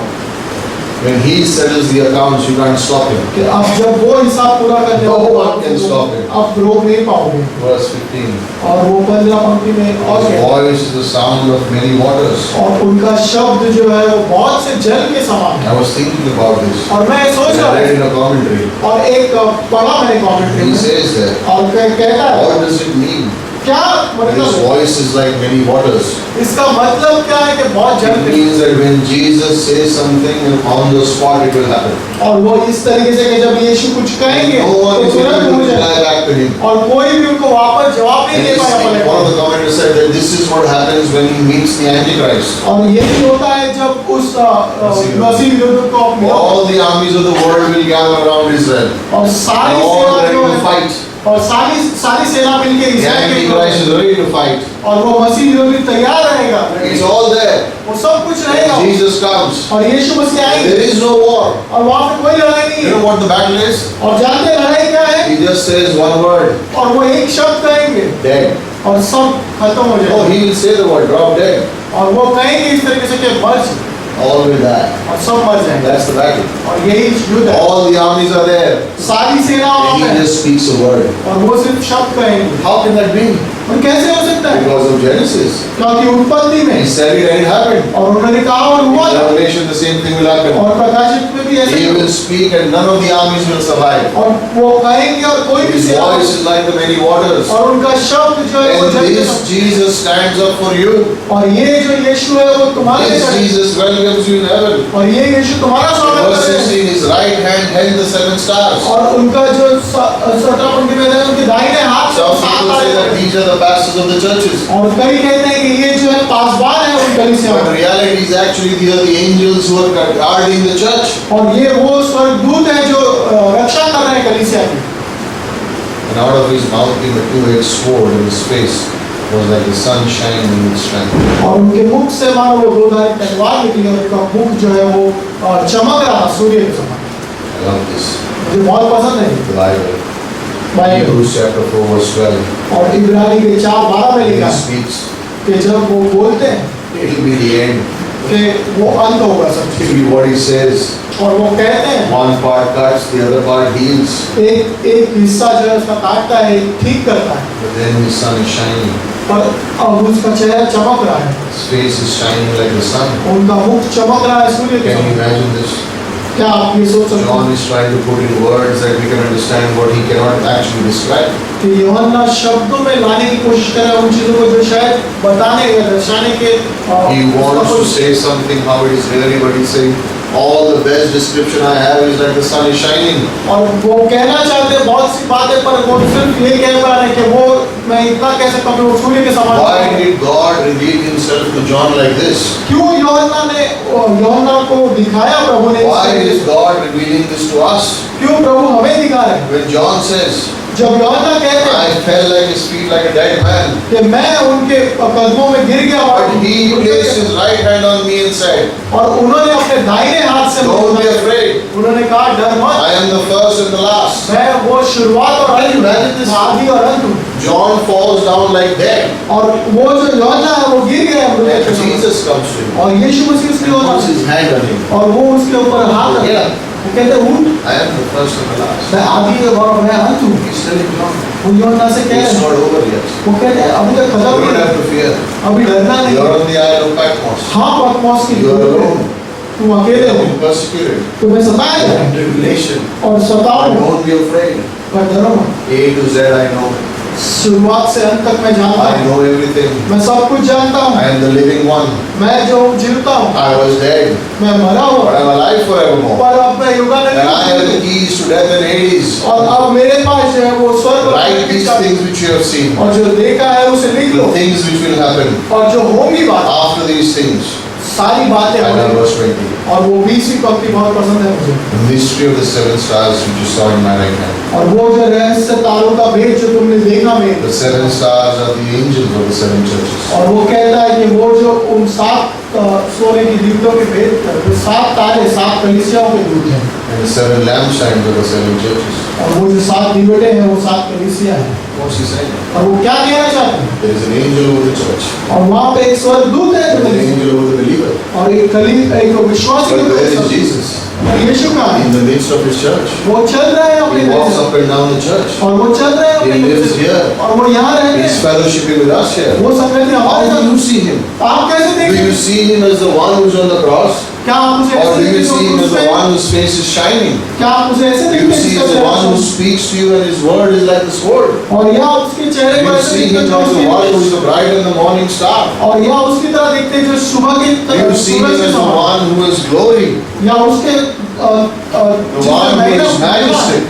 when he settles the accounts, you can't stop him. कि अब जब वो हिसाब पूरा करने No वाले one can stop him. आप रोक नहीं पाओगे। Verse 15. और वो 15 पंक्ति में और His क्या? voice is the sound of many waters. और उनका शब्द जो है वो बहुत से जल के समान है। I was thinking about this. और मैं सोच And रहा I read था, in a commentary. और एक पढ़ा मैंने कमेंट्री He में, says that. और कहता है What does it mean? क्या His मतलब है? voice is like many waters. इसका मतलब क्या है कि बहुत It जल के, means that when Jesus says something, and on the spot it will happen. और वो इस तरीके से कि जब यीशु कुछ कहेंगे No one तो is able तुरंत to हो reply जाए, back to him. और कोई भी उनको वापस जवाब नहीं And दे पाया one of पड़ेगा। the commentators said that this is what happens when he meets the Antichrist. और यही होता है जब उस मसीह विरोध को आप मिलो, All the armies of the world will gather around Israel. और And सारी all सेना ready जो to है, fight. और सारी सेना मिलके The इस्राएल के Antichrist is विरोध, ready to fight. और वो मसीह विरोधी तैयार रहेगा, It's all there. वो सब कुछ रहेगा, When Jesus comes, और यीशु मसीह आएंगे, there is no war. और वहाँ पे कोई लड़ाई नहीं You है। know what the battle is? और जानते हैं लड़ाई क्या है? He just says one word, और वो एक शब्द कहेंगे dead. और सब खत्म हो Oh, जाएगा, he will say the word, drop dead. और वो कहेंगे इस तरीके से कि मर जाओ, All will die. और सब मर जाएंगे, That's the battle. और यही युद्ध है। All the armies are there. सारी सेना वहाँ And पे he है, just speaks a word. और वो सिर्फ शब्द कहेंगे। How can that be? और कैसे हो सकता है? Because of Genesis. क्योंकि उत्पत्ति में He said it and it happened. और उन्होंने कहा और हुआ In था। Revelation the same thing will happen. और प्रकाशित में भी ऐसे He will speak and none of the armies will survive. और वो कहेंगे और कोई भी His सेना voice is like the many waters. और उनका शब्द जो है वो And जल this Jesus stands up for you. और ये जो यीशु है वो तुम्हारे लिए This खड़ा है। Jesus welcomes you in heaven. और ये यीशु तुम्हारा स्वागत Verse कर रहे हैं 16, his right hand held the 7 stars. और उनका जो 17 पंक्ति में है उनके दाहिने हाथ में Some सात people say that तारे these are the pastors of the churches. और कई कहते हैं कि ये जो है पासवान है उन कलीसिया But in reality is actually these are the angels who are guarding the church. और ये वो स्वर्गदूत है जो रक्षा कर रहे हैं कलीसिया की। And out of his mouth came a two-edged sword, and his face was like the sun shining with strength. और उनके मुख से मानो वो दोधारी तलवार निकली और उनका मुख जो है वो चमक रहा सूर्य के समान। I love this. मुझे बहुत पसंद है The Bible. Bible. Hebrews chapter 4 verse 12. और इब्रानी के 4:12 में When लिखा he है speaks, कि जब वो बोलते हैं it will be the end. कि वो अंत होगा सब It चीज will be what he says. और वो कहते हैं One part cuts, the other part heals. एक हिस्सा जो है उसका काटता है एक ठीक करता है But then his sun is shining. पर अब उसका चेहरा चमक रहा है His face is shining like the sun. उनका मुख चमक रहा है सूर्य के Can you समान। imagine this? क्या आप ये सोच सकते John हैं is trying to put in words that we can understand what he cannot actually describe. कि यूहन्ना शब्दों में लाने की कोशिश कर रहा है उन चीजों को जो शायद बताने या दर्शाने के He wants to say something how it is really, but he's saying all the best description I have is like the sun is shining. और वो कहना चाहते हैं बहुत सी बातें पर वो सिर्फ ये कह पा रहे हैं कि वो मैं इतना कह सकता हूँ कि वो सूर्य के समान Why है। did God reveal himself to John like this? क्यों यूहन्ना को दिखाया प्रभु ने इस Why तरीके is से? God revealing this to us? क्यों प्रभु हमें दिखा रहे हैं? When John says, जब यूहन्ना कहते हैं I fell like his feet like a dead man, कि मैं उनके कदमों में गिर गया but he placed his right hand on me and said, और उन्होंने अपने दाहिने हाथ से don't be afraid, उन्होंने कहा डर मत I am the first and the last. मैं वो शुरुआत और Can you अंत imagine this? हूँ, आदि और अंत हूँ। John falls down like dead. और वो जो यूहन्ना है वो गिर गया मृत्यु And के समान। Jesus comes to him, और यीशु मसीह उसके ऊपर puts his hand on him. और वो उसके ऊपर हाथ रखता है। वो कहते हैं उठ I am the first and the last. मैं आदि और मैं अंत हूँ। He's telling John, वो यूहन्ना से कह it's रहे हैं not over yet. वो कहते हैं अभी तक You खत्म don't नहीं have है, to fear. अभी डरना नहीं You're है। on the isle of Patmos. हाँ पद्मोस की You are alone. तुम अकेले You हो have been persecuted. तुम्हें सताया You are जाए in tribulation. और सताओ But don't be afraid. पर डरो मत। A to Z I know. शुरुआत से अंत तक मैं जानता I हूँ know everything. मैं सब कुछ जानता I हूँ am the living one. मैं जो जीवता हूँ I was dead, मैं मरा but हूँ I am alive forevermore. पर अब मैं युगान And I have the keys to death and Hades. और अब मेरे पास जो है वो स्वर्ग और Write नरक की these चाबी। things which you have seen. और जो देखा है उसे लिख लो The things which will happen और जो होंगी बात after these things. सारी बातें I love होंगी verse 20. और वो 20वीं पंक्ति बहुत पसंद है मुझे The mystery of the 7 stars which you saw in my right hand. और वो जो रहस्य तारों का भेद जो तुमने देखा मेरे The 7 stars are the angels of the 7 churches. और वो कहता है कि वो जो उन 7 सोने की दीवटों के भेद वो 7 तारे 7 कलीसियाओं के दूत हैं And the 7 lampstands of the 7 churches. और वो जो 7 दीवटे हैं वो 7 कलीसिया हैं What's he saying? और वो क्या कहना चाहते हैं There is an angel over the church. और वहाँ पे एक स्वर्गदूत है जो There is an कलीसिया angel over the believer. और एक विश्वासी But के where is ऊपर Jesus? और यीशु का है In the midst of his church. वो चल रहा है अपने He walks देश up and down the church. और वो चल रहा है अपने He lives देश here. और वो यहाँ रहते He's हैं fellowshipping with us here. वो संगति हमारे How do साथ you see him? आप कैसे Do देखते you हैं see him as the one who's on the cross? क्या आप उसे Or ऐसे do you देखते see him हो as the उसमें? one whose face is shining? क्या आप उसे ऐसे Do देखते you हैं see जिसका as the one who चेहरा speaks to you and his word is like the sword? और या उसके चेहरे Do पर you ऐसे see देखते him हैं as जो the one who उसकी is the bright and the morning star? और या उसकी तरह देखते हैं जो सुबह की Do you see him सूरज के as the समान one who is glory? या उसके The one who is majestic?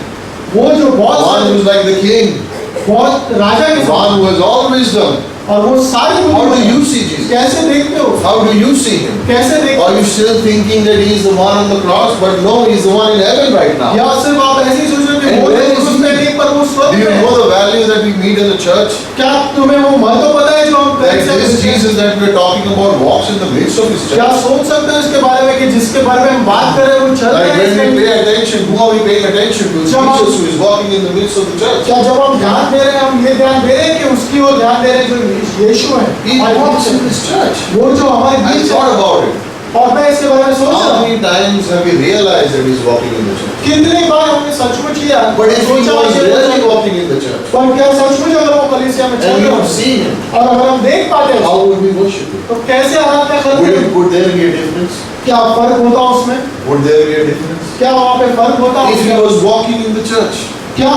वो जो The one who बहुत is like the king? बहुत राजा के The समान one who has all wisdom? और वो सारी How do बुद्धि you see Jesus? कैसे देखते हो How do you see him? कैसे देखते Are you still thinking that he is the one on the cross? But no, he is the one in heaven right now. या सिर्फ आप ऐसे ही सोच रहे हो कि And वो where तो is क्रूस he? पे नहीं पर वो Do स्वर्ग you में है know the values that we meet in the church? क्या तुम्हें वो महत्व पता है जो हम That कलीसिया में this देखते हैं? Jesus that we are talking about walks in the midst of his क्या church. सोच सकते हो इसके बारे में कि जिसके बारे में हम बात कर रहे हैं वो चल रहा Like है when we इसके- pay attention, who are we paying attention to? जब हम- Jesus who is walking in the midst of the church. क्या जब हम ध्यान दे रहे हैं हम ये ध्यान दे रहे हैं कि उसकी ओर ध्यान दे रहे हैं जो यीशु है He हमारे walks बीच in में। this church. वो जो हमारे I बीच thought है about it. और मैं इसके बारे में सोच How How many times have we realized that he's walking in the church? कितनी बार हमने सचमुच किया But if he सोचा was कि really walking in the church, पर क्या सचमुच अगर वो कलीसिया में चल and we रहा would है see him, और अगर हम देख पाते हैं how would we worship him? तो कैसे आराधना करते हैं? Would there be a difference? क्या फर्क होता उसमें? Would there be a difference? क्या वहाँ पे फर्क होता? If he was walking in the church, क्या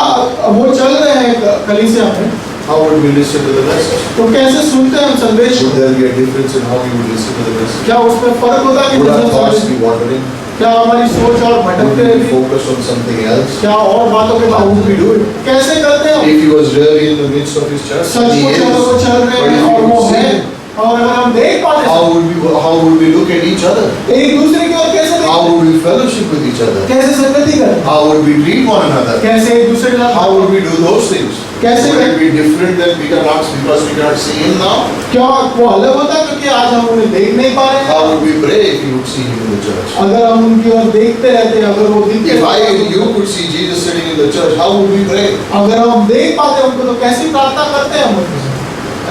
वो चल रहे हैं कलीसिया में how would we listen to the message? तो कैसे सुनते हैं हम संदेश? Would there be a difference in how we would listen to the message? क्या उसमें फर्क होता कि Would our जैसे thoughts संदेश- be wandering? क्या हमारी सोच और Would भटकते we रहती? focus on something else? क्या और बातों के How बारे would we do it? कैसे करते हैं? If he was really in the midst of his church, he सचमुच is. अगर वो चल रहे But हैं if और we वो would see है him, और अगर हम देख पाते हैं how would we look at each other? एक दूसरे की ओर कैसे How देखते हैं? would we fellowship with each other? कैसे संगति करें? How would we treat one another? कैसे एक दूसरे के साथ How would we do those things? कैसे Would it be different than because we cannot see him now? क्या वो अलग होता है क्योंकि आज हम उन्हें देख नहीं पा रहे हैं? How would we pray if we would see him in the church? अगर हम उनकी ओर देखते रहते हैं अगर वो दिखते If I and रहते you could see Jesus sitting in the church, how would we pray? अगर हम देख पाते हैं उनको तो कैसी प्रार्थना करते हैं हम उनके साथ?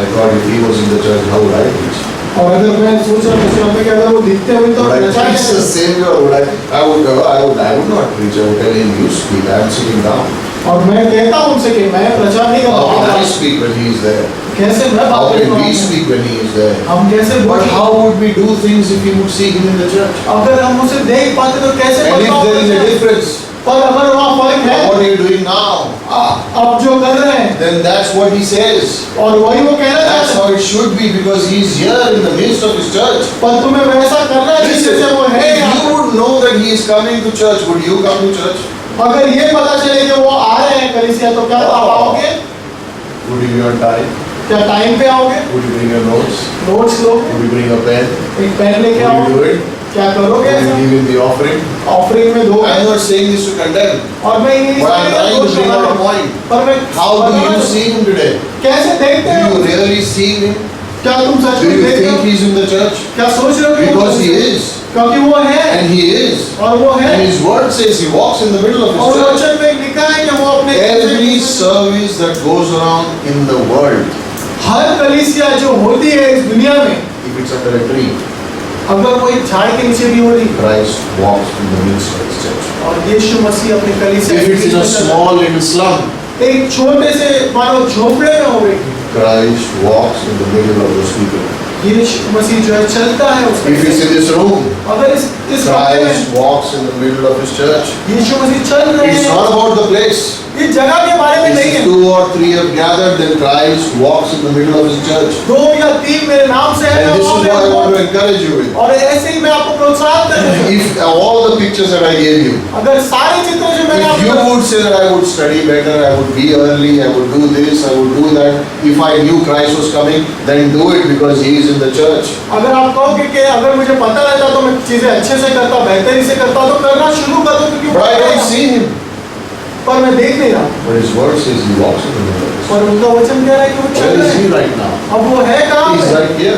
I thought if he was in the church, how would I preach? और अगर मैं सोच रहा हूँ कि अगर वो दिखते हुए तो Would I प्रचार preach the कैसे? same way or would I would not preach. I would tell him, you speak, I am sitting down. और मैं कहता हूँ उनसे कि मैं प्रचार नहीं कर How can I रहा speak when he is there? कैसे मैं How बात can we करूँ? speak when he is there? हम कैसे But बोलें? how would we do things if we would see him in the church? अगर हम उसे देख पाते तो कैसे And if बर्ताव there is a करते हैं? difference, पर अगर वहाँ फर्क है what are you doing now? अब जो कर रहे हैं Then that's what he says. और वही वो कहना That's चाहते हैं how it should be because he is here in the midst of his church. पर तुम्हें वैसा करना है Listen, जिससे वो है if यहाँ you would know that he is coming to church, would you come to church? अगर ये पता चले कि वो आ रहे हैं कलीसिया तो क्या आप आओगे? Would you be on time? क्या टाइम पे आओगे? Would you bring your notes? Notes लोगे? Would you bring a pen? एक पेन लेके Would you आओगे? do it? क्या करोगे? Would you give him the offering? Offering में दो I'm not saying this to condemn, और मैं ये but I'm trying to bring out a point. पर मैं How do you see him today? कैसे देखते Do हो? you really see him? क्या तुम सच Do में you देखते think हो? he's in the church? क्या सोच रहे हो कि वो Because he is. क्योंकि वो है And he is. और वो है And his word says he walks in the middle of और his church. वचन में लिखा है कि वो अपने Every service that goes around in the world, हर कलीसिया जो होती है इस दुनिया में if it's under a tree, अगर वो एक झाड़ के नीचे भी हो रही Christ walks in the midst of his church. और यीशु मसीह अपने कलीसिया If के it's in बीच a में चल रहा small little slum, है। एक छोटे से मानो झोपड़े में हो गई Christ walks in the middle of those people. यीशु मसीह जो है चलता है उस If it's in this room, अगर इस कमरे Christ में walks in the middle of his church. यीशु मसीह चल रहे It's हैं not about the place. इस जगह के बारे में नहीं If है 2 or 3 have gathered, then Christ walks in the middle of his church. दो या तीन मेरे नाम से है And this is मैं what I वहाँ want पे to encourage you with. और ऐसे ही मैं आपको प्रोत्साहन करता हूँ If all the pictures that I gave you, अगर सारे चित्र जो मैंने if you आपको would say that I would study better, I would be early, I would do this, I would do that, if I knew Christ was coming, then do it because he is in the church. अगर आप कहोगे कि अगर मुझे पता रहता तो मैं चीजें अच्छे से करता बेहतरी से करता तो करना शुरू कर दो क्योंकि वो But I है don't यहाँ। see him. पर मैं देख नहीं रहा But his word says he walks in the middle of his पर उनका वचन कह रहा है कि वो चल Where रहे is he हैं right now? अब वो है कहाँ He's पे right here.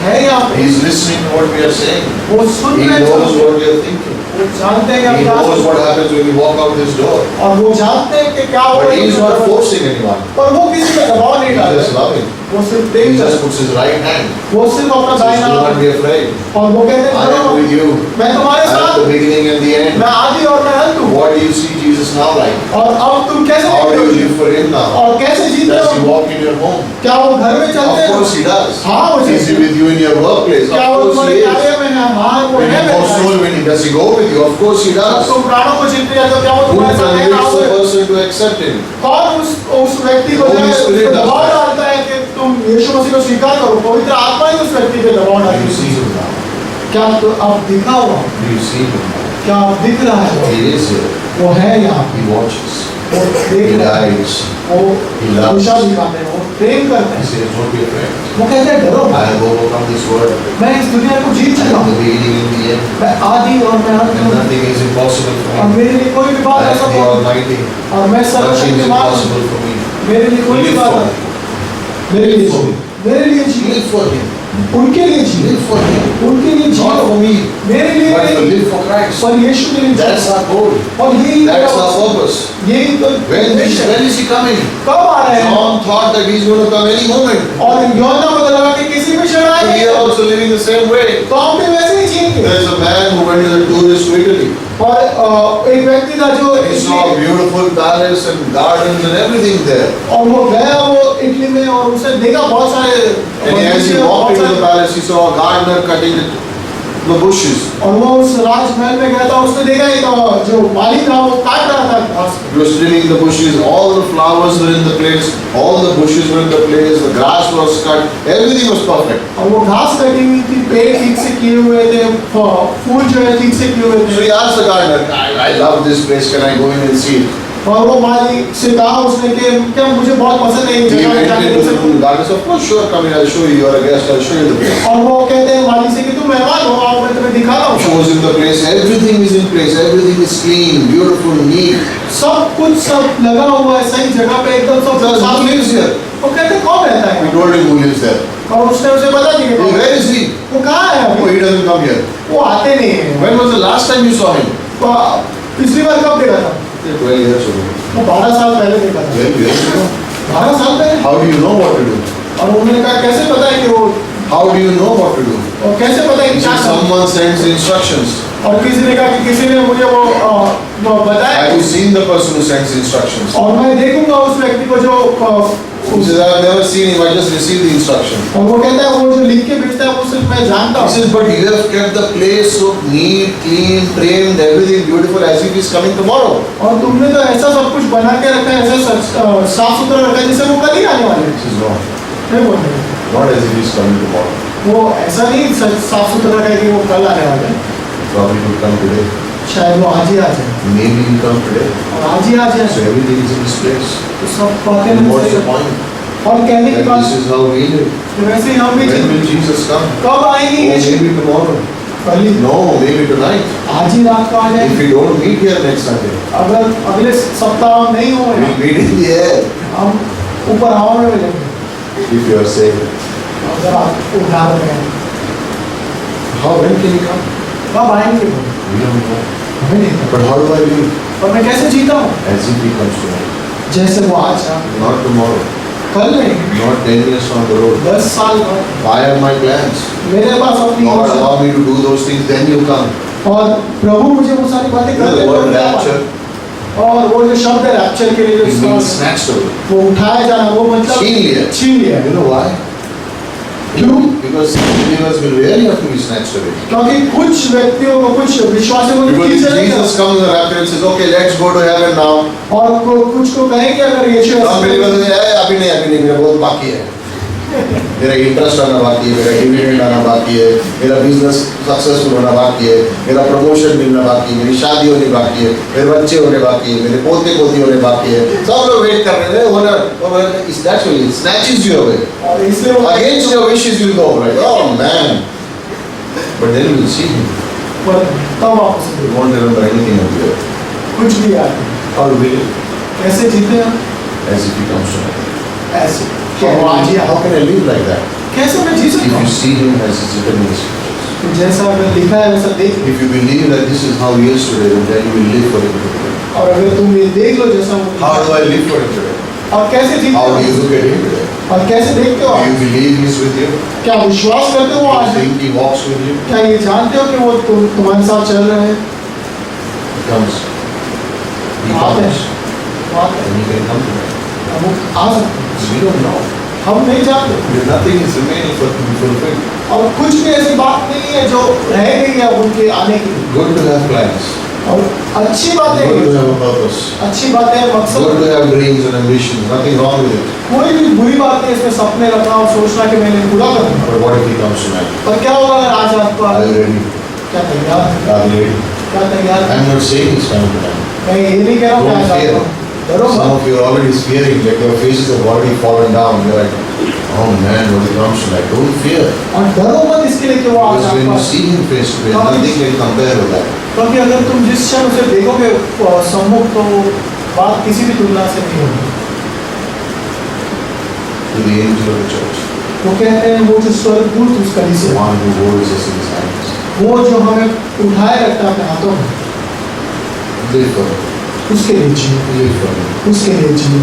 है यहाँ पे He's listening to what we are saying. वो सुन He रहे knows हैं what we are thinking. वो जानते हैं कि He आप क्या knows what happens when we walk out this door. और वो जानते हैं कि क्या हो But रहा he is not है forcing anyone. पर वो किसी पे दबाव नहीं He's डाल just रहे loving. वो सिर्फ He देख just रहे puts his right hand. वो सिर्फ अपना Says, दाहिना do not हाथ be afraid. और वो कहते हैं I am "चलो, with you. मैं तुम्हारे I am साथ the beginning and the end. मैं आदि और मैं अंत हूँ What do you see Jesus now like? और अब तुम कैसे How do you देखते live for him हो now? और कैसे जीते Does he हो walk in your home? क्या वो घर में चलते Of हैं course he does. हाँ वो Is he चलते with you in your workplace? क्या Of वो course तुम्हारे he कार्य is. में है हाँ वो When है he मेरे goes साथ। soul winning, does he go with you? Of course he जब does. तुम प्राणों को जीतते हैं तो क्या वो Who तुम्हारे साथ है convinces a person to accept him? कौन उस व्यक्ति को Holy Spirit does दबाव that. डालता है कि तुम यीशु मसीह को स्वीकार करो पवित्र आत्मा ही उस व्यक्ति पे दबाव Do you डालती see है him now? क्या तो अब दिखा हुआ Do you see him now? क्या अब दिख रहा है He is here. वो है यहाँ He watches. वो He देख रहा है guides. वो He loves. दिशा दिखाते हैं वो प्रेम करते He हैं says, don't be afraid. वो कहते हैं डरो I have overcome this world. मैं इस दुनिया को जीत I चुका am हूँ the beginning and the end. मैं आदि और मैं अंत And हूँ nothing is impossible for और me. मेरे लिए कोई भी बात I ऐसा am the नहीं Almighty. और मैं Nothing is सर्वशक्तिमान हूँ impossible for me. मेरे लिए कोई भी Live बात for नहीं him. मेरे लिए Live for जी him. मेरे लिए जी Live for him. उनके लिए जी Live for him. उनके लिए जी Not for me, मेरे लिए but नहीं live for Christ. पर यीशु के लिए That's चलता our goal. और यही That's our purpose. यही तो When is he coming? कब आ रहे हैं John thought that he's going to come any moment. और यूहन्ना को तो लगा कि किसी भी क्षण So we आएंगे are also living the same way. तो हम भी वैसे ही जिएंगे There's a man who went as a tourist to Italy. और एक व्यक्ति था जो He saw a beautiful palace and gardens and everything there. और वो गया वो इटली में और उसने देखा बहुत सारे And as he walked into the palace, he saw a gardener cutting the bushes. और वो उस राजमहल में गया था उसने देखा एक जो माली था वो काट रहा था घास He was trimming the bushes. All the flowers were in the place. All the bushes were in the place. The grass was cut. Everything was perfect. और वो घास कटी हुई थी पेड़ ठीक से किए हुए थे फूल जो है ठीक से किए हुए So थे he asked the gardener, I love this place. Can I go in and see it? और वो माली से कहा उसने कि क्या मुझे बहुत पसंद है ये He जगह में went जाने into को the garden. Of course, sure, come in. I'll show you. You're a guest. I'll show you the place. और वो कहते हैं माली से कि तुम मेहमान हो आओ मैं तुम्हें दिखा रहा हूँ Shows him the place. Everything is in place. Everything is clean, beautiful, neat. सब लगा हुआ है सही जगह पे एकदम सब So साफ who lives here? वो कहते हैं कौन रहता We है told him who lives there. और उसने उसे बता दी कि Hey, कौन where is he? वो कहाँ है Oh, अभी he doesn't come here. वो आते नहीं है When was the last time you saw him? वो पिछली बार कब देखा था 12 years ago. वो 12 साल पहले देखा था 12 years ago. 12 साल पहले How do you know what to do? और उन्होंने कहा कैसे पता है कि वो How do you know what to do? और कैसे पता है कि क्या करना है? Someone sends instructions. और किसी ने कहा कि किसी ने मुझे वो बताया Have you seen the person who sends instructions? और मैं देखूंगा उस व्यक्ति को जो He says, I have never seen him, I just received the instruction. और वो कहता है वो जो लिख के भेजता है वो सिर्फ मैं जानता He हूँ says, but you have kept the place so neat, clean, framed, everything beautiful as if he's coming tomorrow. और तुमने तो ऐसा सब कुछ बना के रखा है ऐसा साफ सुथरा रखा है जैसे वो कल ही आने वाले हैं He says, no, नहीं बोल रहे not as if he's coming tomorrow. वो ऐसा नहीं साफ सुथरा रखा है कि वो कल आने वाले हैं Probably will come today. शायद वो आज ही आ जाए Maybe he'll come today. और आज ही आ So जाए everything is in his place. तो सब बातें And में what's सही the point? और कहने की That बात this is how we live. तो वैसे ही हम भी When will Jesus come? कब आएंगे Oh, यीशु maybe tomorrow. कल ही No, maybe tonight. आज ही रात को आ If जाए we don't meet here next Sunday, अगर अगले सप्ताह हम नहीं हो we'll meet in the air. हम ऊपर हवा में मिलेंगे If you are saved. अगर आप उधार में हैं How, when can he come? कब आएंगे वो We don't know. हमें नहीं पता But how do I live? और मैं कैसे जीता हूँ As if he comes tonight. जैसे वो आज था Not tomorrow. कल नहीं Not 10 years down the road. 10 साल बाद I have my plans. मेरे पास अपनी God योजना allow me to do those things, then you come. और प्रभु मुझे वो सारी बातें You know, करते the word हुए rapture, और वो जो शब्द है रैप्चर के लिए जो it इस्तेमाल means snatched away. वो उठाया जाना वो मतलब छीन लिया। छीन लिया You know why? क्यों Because believers will really have to be snatched away. क्योंकि कुछ व्यक्तियों को कुछ विश्वासियों को Because खींच if लेगा Jesus comes in the rapture and says, okay, let's go to heaven now. और कुछ को कहेंगे अगर यीशु Some ऐसा believers will say, अभी नहीं, मेरा बहुत बाकी है. मेरा इंटरेस्ट आना बाकी है, मेरा डिविडेंड आना बाकी है, मेरा बिजनेस सक्सेसफुल होना बाकी है, मेरा प्रमोशन मिलना बाकी है, मेरी शादी होनी बाकी है, मेरे बच्चे होने बाकी है, मेरे पोते पोती होने बाकी है. सब लोग वेट कर रहे हैं. It's naturally, it snatches you away. और इसलिए वो Against your wishes you will go, right? Oh man. But then you will see him. पर तब वापस You won't remember anything of you. कुछ भी याद नहीं How do we live? कैसे जीते हम As if he comes tonight. ऐसे क्या वो आज ही How can I live like that? कैसे मैं जी If सकता you हूँ see him as is written in the scriptures. तो जैसा अगर लिखा है वैसा देख लो। If you believe that this is how he is today, then you will live for him today. और अगर तुम ये देख लो जैसा वो How do I live for him today? और कैसे जीते How do you हो look at him today? और कैसे देखते हो Do आप? you believe he is with you? क्या विश्वास करते हो Do आज you think he walks with you? क्या ये जानते हो कि वो तुम्हारे साथ चल रहे हैं He comes. He आते comes. हैं वो आते And he can come tonight. हैं वो आ सकते हैं We don't know. हम नहीं जानते Because nothing is remaining for him to fulfill. और कुछ भी ऐसी बात नहीं है जो रह गई है उनके आने की Good to have plans. और अच्छी बात है Good to have a purpose. अच्छी बात है Good मकसद to have dreams and ambitions. Nothing wrong with it. कोई भी बुरी बात नहीं इसमें सपने रखना और सोचना कि मैंने पूरा करना But what if he comes tonight? पर क्या होगा अगर आज रात को Are you ready? क्या तैयार है? Are you ready? क्या तैयार है? I'm not saying he's coming tonight. मैं ये नहीं कह रहा हूँ Don't कि आज fear. रात को डरो Some मत of you are already fearing, like your faces have already fallen down. You're like, oh man, what he comes tonight. Don't fear. और डरो मत इसके लिए कि वो आज Because when रात you को see him face to face, nothing can compare with that. क्योंकि अगर तुम जिस क्षण उसे देखोगे सम्मुख तो बात किसी भी तुलना से नहीं होगी To the angel of the church, वो कहते हैं वो जो स्वर्गदूत उस कलीसिया the one who holds us in his hands. वो जो हमें उठाए रखता है अपने हाथों में, Live for Him. उसके लिए जिए, Live for Him. उसके लिए जिए,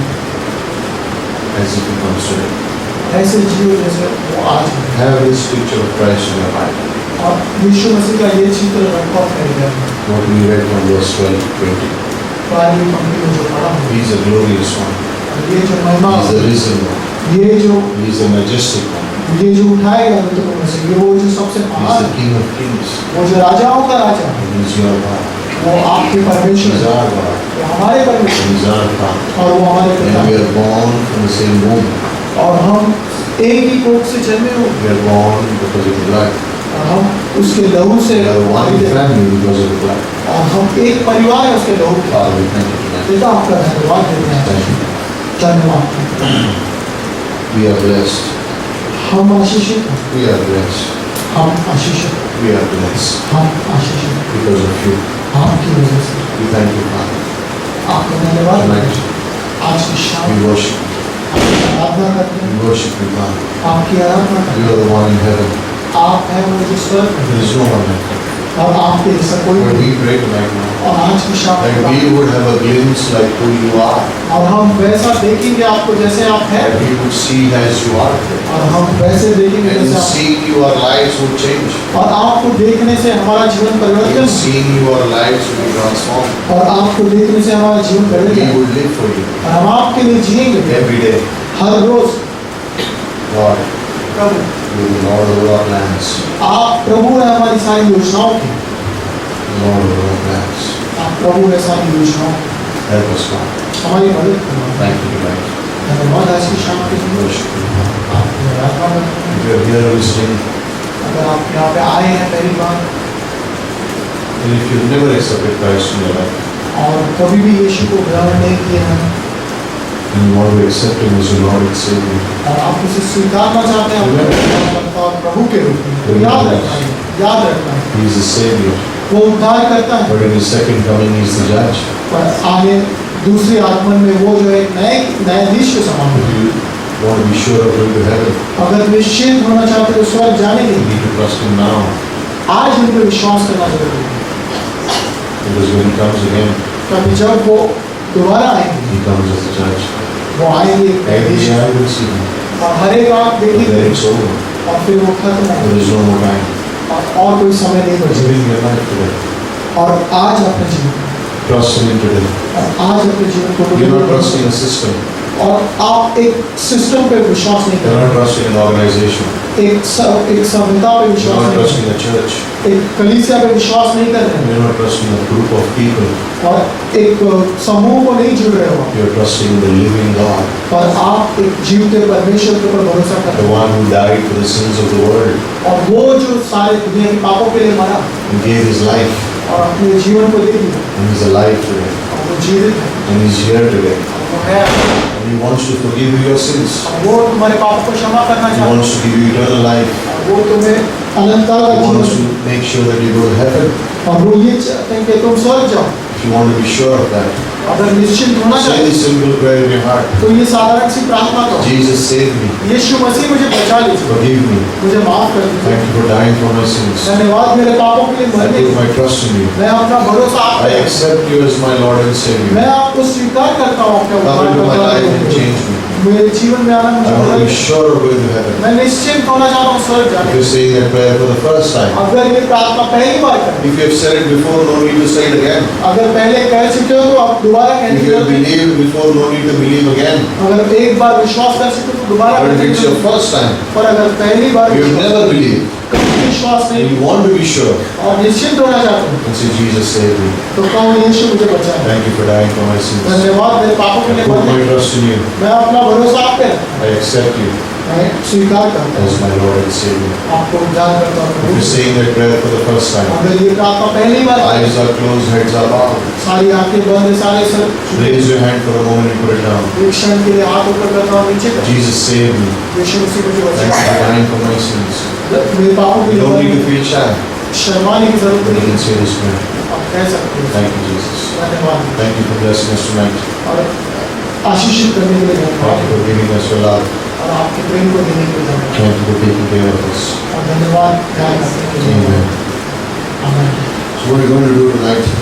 As if He comes today. ऐसे जियो जैसे वो आज है। Have this picture of Christ in your mind. और यीशु मसीह का ये चित्र रखो अपने हृदय में। What we read from verse 12 to 20. 12वीं पंक्ति में जो पढ़ा है, He is a glorious one. ये जो महिमा, He is the risen one. ये जो He is the majestic one. ये जो उठाएगा मृतकों में से, ये वो जो सबसे He is महान, the King of kings. वो जो राजाओं का राजा, And He is your God. वो आपके He परमेश्वर is है, our God. वो हमारे परमेश्वर He is our Father. और वो हमारे पिता And we हैं। are born from the same womb. और हम एक ही कोख से जन्मे हुए, We are born because of the blood. और हम उसके लहू से, We are one family because of the blood. और हम एक परिवार है उसके लहू के। Father, we thank you tonight. पिता आपका धन्यवाद देते हैं, Thank you. धन्यवाद। We are blessed. हम आशीषित हैं, We are blessed. हम आशीषित हैं, We are blessed हम आशीषित हैं, because of you. आपकी वजह से। We thank you, Father. आपका धन्यवाद। Tonight, आज की शाम we worship you. आपकी आराधना करते हैं, We worship you, Father. आपकी आराधना करते You are the one in heaven. हैं। आप हैं वो जो स्वर्ग में, There is no one like you. और आपके जैसा कोई But नहीं। we pray tonight now और आज की शाम that we would have a glimpse like who you are. और हम वैसा देखेंगे आपको जैसे आप हैं, That we would see as you are. और हम वैसे देखेंगे And in जैसे आप, seeing you, our lives would change. और आपको देखने से हमारा जीवन In परिवर्तन, seeing you, our lives would be transformed. और आपको देखने से हमारा जीवन That बदल we जाए, would live for you और हम आपके लिए जिएंगे every day. Her rose. Lord, Prabhu, you are the Lord over our plans. आप प्रभु है हमारी सारी योजनाओं की, Lord over our plans. आप प्रभु है सारी योजनाओं की, Help us, Lord. हमारी मदद करो। Thank you tonight. धन्यवाद आज की शाम के We लिए। worship you. आपकी आराधना करते हैं। If you are here listening, अगर आप यहाँ पे आए हैं पहली बार, and if you've never accepted Christ in your life, और कभी भी यीशु को ग्रहण नहीं किया है, and you want to accept Him as your Lord and Savior, और आप उसे स्वीकारना चाहते हैं अपने उद्धारकर्ता और प्रभु के रूप में, तो याद रखना है, याद रखना है, He is the Savior. वो उद्धार करता है। But in His second coming, He is the Judge. पर आगे दूसरे आगमन में वो जो एक नए न्यायाधीश के समान If है। you want to be sure of going to heaven, अगर निश्चित होना चाहते हो स्वर्ग जाने के you लिए, need to trust Him now. आज उन पर विश्वास करना जरूरी है, Because when He comes again, क्योंकि जब वो दोबारा आएंगे, He comes as the Judge. वो आएंगे एक Every न्यायाधीश, eye will see Him. और हर एक आंख But देखेगी, then it's over. और फिर वो खत्म There होगा, is no more time. और कोई समय नहीं बचेगा। Living your life today. और आज अपने जीवन, Trust Him today. और आज अपने जीवन को You're not trusting a system. और आप एक सिस्टम पे विश्वास नहीं You're कर not trusting an organization. रहे, एक संहिता पे You're विश्वास not नहीं कर trusting a church. रहे, एक कलीसिया पे विश्वास नहीं कर रहे, You're not trusting a group of people. और एक समूह को नहीं जुड़ रहे हो, You're trusting the living God, और आप एक जीवते परमेश्वर के ऊपर भरोसा कर the रहे हो, one who died for the sins of the world और वो जो सारे दुनिया के पापों के लिए मरा and gave His life, और अपने जीवन को दे दिया, and He's alive today, और वो जीवित है, and He's here today, और वो है, and He wants to forgive you your sins. और वो तुम्हारे पापों को क्षमा करना He चाहता wants to give you eternal life. है, और वो तुम्हें अनंतकाल का He wants जीवन, to make sure that you go to heaven. और वो ये चाहते हैं कि तुम स्वर्ग जाओ। If you want to be sure of that, अगर निश्चिंत होना say चाहते this simple prayer in your heart. तो ये साधारण सी प्रार्थना करो, Jesus, save me, यीशु मसीह मुझे बचा लीजिए, forgive me. मुझे माफ कर दीजिए, Thank you for dying for my sins. धन्यवाद मेरे पापों के लिए I मरने put के my लिए। trust in you. मैं अपना भरोसा आप I पे, accept you as my Lord and मैं Savior. आपको स्वीकार करता हूँ अपने Come into my life and उद्धारकर्ता, change me. मेरे जीवन में आना मुझे I want to be बदल, sure of going to heaven. मैं निश्चिंत होना चाहता हूँ स्वर्ग If जाने। you're saying that prayer for the first time, अगर ये प्रार्थना पहली बार करें, if you have said it before, no need to say it again. अगर पहले कह चुके हो तो आप दोबारा कहने If की you have जरूरत नहीं। believed before, no need to believe again. अगर एक बार विश्वास कर चुके हो तो दोबारा But if कहने की it's your जरूरत नहीं। first time, पर अगर पहली बार you have never believed, कभी विश्वास and नहीं you want to be sure, और निश्चिंत होना चाहते हो then say, Jesus, save me. तो कहो यीशु मुझे बचाए, Thank you for dying for my sins. I धन्यवाद मेरे पापों के लिए put मरने, my trust in you. मैं अपना भरोसा आप पे रखता हूं, I accept you मैं स्वीकार करता as हूँ my Lord and Savior. आपको उद्धार करता If हूँ। you're saying that prayer for the first time, अगर ये प्रार्थना पहली बार eyes are closed, heads are bowed. सारी आंखें बंद है, सारे sir Raise your hand for a moment and put it down. एक क्षण के लिए हाथ ऊपर करता हूँ, नीचे करता Jesus, save me. हूँ। यीशु मसीह मुझे Thank you for बचाए, dying for my sins. मेरे पापों के You don't need लिए to feel shy. शर्माने की जरूरत But you नहीं can say this prayer. है, आप कह सकते हो। Thank you, Jesus. धन्यवाद Thank you for blessing us tonight. और आशीषित करने के लिए Thank you धन्यवाद, for giving us your love. और आपके प्रेम को देने के लिए धन्यवाद, Thank you for taking care of us. और धन्यवाद ध्यान रखने के लिए। Amen. Amen. So what are you going to do tonight?